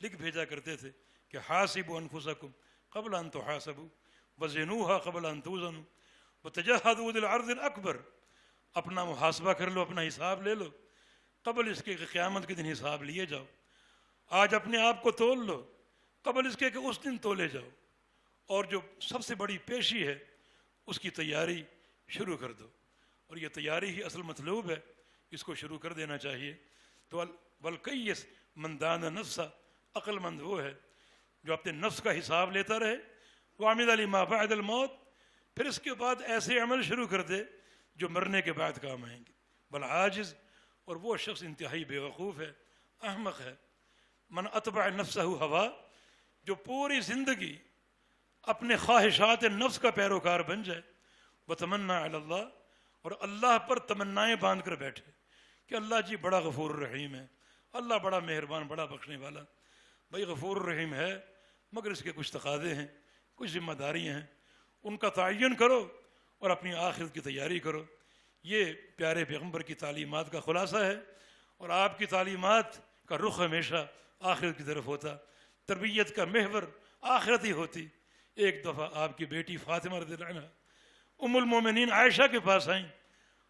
لکھ بھیجا کرتے تھے کہ حاسبوا انفسکم قبل ان تحاسبوا وزنوها قبل ان توزنوا وتجهزوا للعرض الاکبر۔ اپنا محاسبہ کر لو، اپنا حساب لے لو، قبل اس کے کہ قیامت کے دن حساب لیے جاؤ۔ آج اپنے آپ کو تول لو، قبل اس کے کہ اس دن تولے جاؤ، اور جو سب سے بڑی پیشی ہے اس کی تیاری شروع کر دو، اور یہ تیاری ہی اصل مطلوب ہے، اس کو شروع کر دینا چاہیے۔ تو والکیس من دان نفسہ، عقل مند وہ ہے جو اپنے نفس کا حساب لیتا رہے، وعمل لما بعد الموت، پھر اس کے بعد ایسے عمل شروع کر دے جو مرنے کے بعد کام آئیں گے۔ والعاجز، اور وہ شخص انتہائی بے وقوف ہے، احمق ہے، من اتبع نفسہ ہوا، جو پوری زندگی اپنے خواہشات نفس کا پیروکار بن جائے، وتمنى علی اللہ، اور اللہ پر تمنائیں باندھ کر بیٹھے کہ اللہ جی بڑا غفور الرحیم ہے، اللہ بڑا مہربان، بڑا بخشنے والا۔ بھائی غفور الرحیم ہے مگر اس کے کچھ تقاضے ہیں، کچھ ذمہ داریاں ہیں، ان کا تعین کرو اور اپنی آخرت کی تیاری کرو۔ یہ پیارے پیغمبر کی تعلیمات کا خلاصہ ہے، اور آپ کی تعلیمات کا رخ ہمیشہ آخرت کی طرف ہوتا، تربیت کا محور آخرت ہی ہوتی۔ ایک دفعہ آپ کی بیٹی فاطمہ رضی اللہ عنہ ام المومنین عائشہ کے پاس آئیں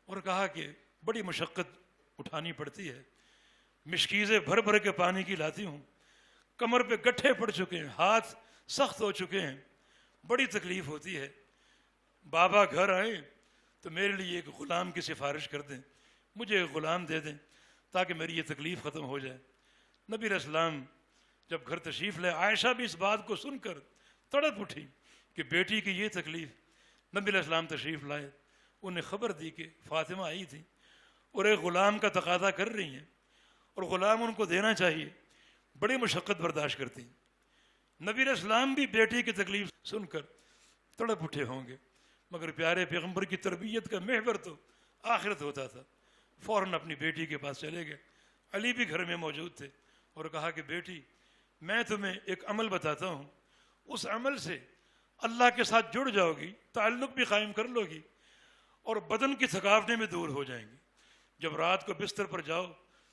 اور کہا کہ بڑی مشقت اٹھانی پڑتی ہے، مشکیزیں بھر بھر کے پانی کی لاتی ہوں، کمر پہ گٹھے پڑ چکے ہیں، ہاتھ سخت ہو چکے ہیں، بڑی تکلیف ہوتی ہے، بابا گھر آئیں تو میرے لیے ایک غلام کی سفارش کر دیں، مجھے ایک غلام دے دیں تاکہ میری یہ تکلیف ختم ہو جائے۔ نبی علیہ السلام جب گھر تشریف لے، عائشہ بھی اس بات کو سن کر تڑپ اٹھی کہ بیٹی کی یہ تکلیف۔ نبی علیہ السلام تشریف لائے، انہیں خبر دی کہ فاطمہ آئی تھی اور ایک غلام کا تقاضا کر رہی ہیں اور غلام ان کو دینا چاہیے، بڑی مشقت برداشت کرتی ہیں۔ نبی علیہ السلام بھی بیٹی کی تکلیف سن کر تڑپ اٹھے ہوں گے، مگر پیارے پیغمبر کی تربیت کا محور تو آخرت ہوتا تھا۔ فوراً اپنی بیٹی کے پاس چلے گئے، علی بھی گھر میں موجود تھے، اور کہا کہ بیٹی میں تمہیں ایک عمل بتاتا ہوں، اس عمل سے اللہ کے ساتھ جڑ جاؤ گی، تعلق بھی قائم کر لو گی، اور بدن کی تھکاوٹیں بھی دور ہو جائیں گی۔ جب رات کو بستر پر جاؤ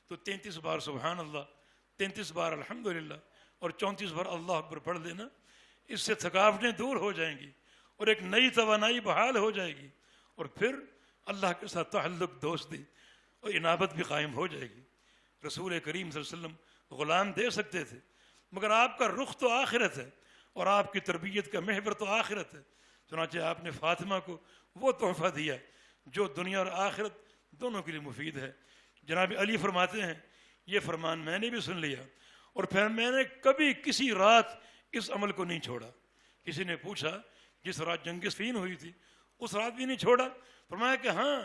تو 33 بار سبحان اللہ، 33 بار الحمدللہ اور 34 بار اللہ اکبر پڑھ لینا، اس سے تھکاوٹیں دور ہو جائیں گی اور ایک نئی توانائی بحال ہو جائے گی، اور پھر اللہ کے ساتھ تعلق، دوستی اور انابت بھی قائم ہو جائے گی۔ رسول کریم صلی اللہ علیہ وسلم غلام دے سکتے تھے، مگر آپ کا رخ تو آخرت ہے اور آپ کی تربیت کا محور تو آخرت ہے، چنانچہ آپ نے فاطمہ کو وہ تحفہ دیا جو دنیا اور آخرت دونوں کے لیے مفید ہے۔ جناب علی فرماتے ہیں یہ فرمان میں نے بھی سن لیا، اور پھر میں نے کبھی کسی رات اس عمل کو نہیں چھوڑا۔ کسی نے پوچھا جس رات جنگ صفین ہوئی تھی اس رات بھی نہیں چھوڑا؟ فرمایا کہ ہاں،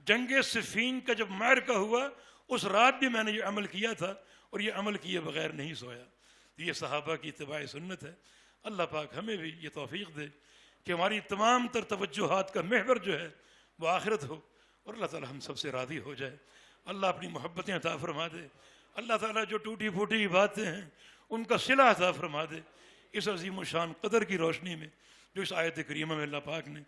جنگ صفین کا جب معرکہ ہوا اس رات بھی میں نے یہ عمل کیا تھا، اور یہ عمل کیے بغیر نہیں سویا۔ یہ صحابہ کی اتباع سنت ہے۔ اللہ پاک ہمیں بھی یہ توفیق دے کہ ہماری تمام تر توجہات کا محور جو ہے وہ آخرت ہو، اور اللہ تعالی ہم سب سے راضی ہو جائے۔ اللہ اپنی محبتیں عطا فرما دے۔ اللہ تعالیٰ جو ٹوٹی پھوٹی باتیں ہیں ان کا صلہ عطا فرما دے، اس عظیم و شان قدر کی روشنی میں جو اس آیت کریمہ میں اللہ پاک نے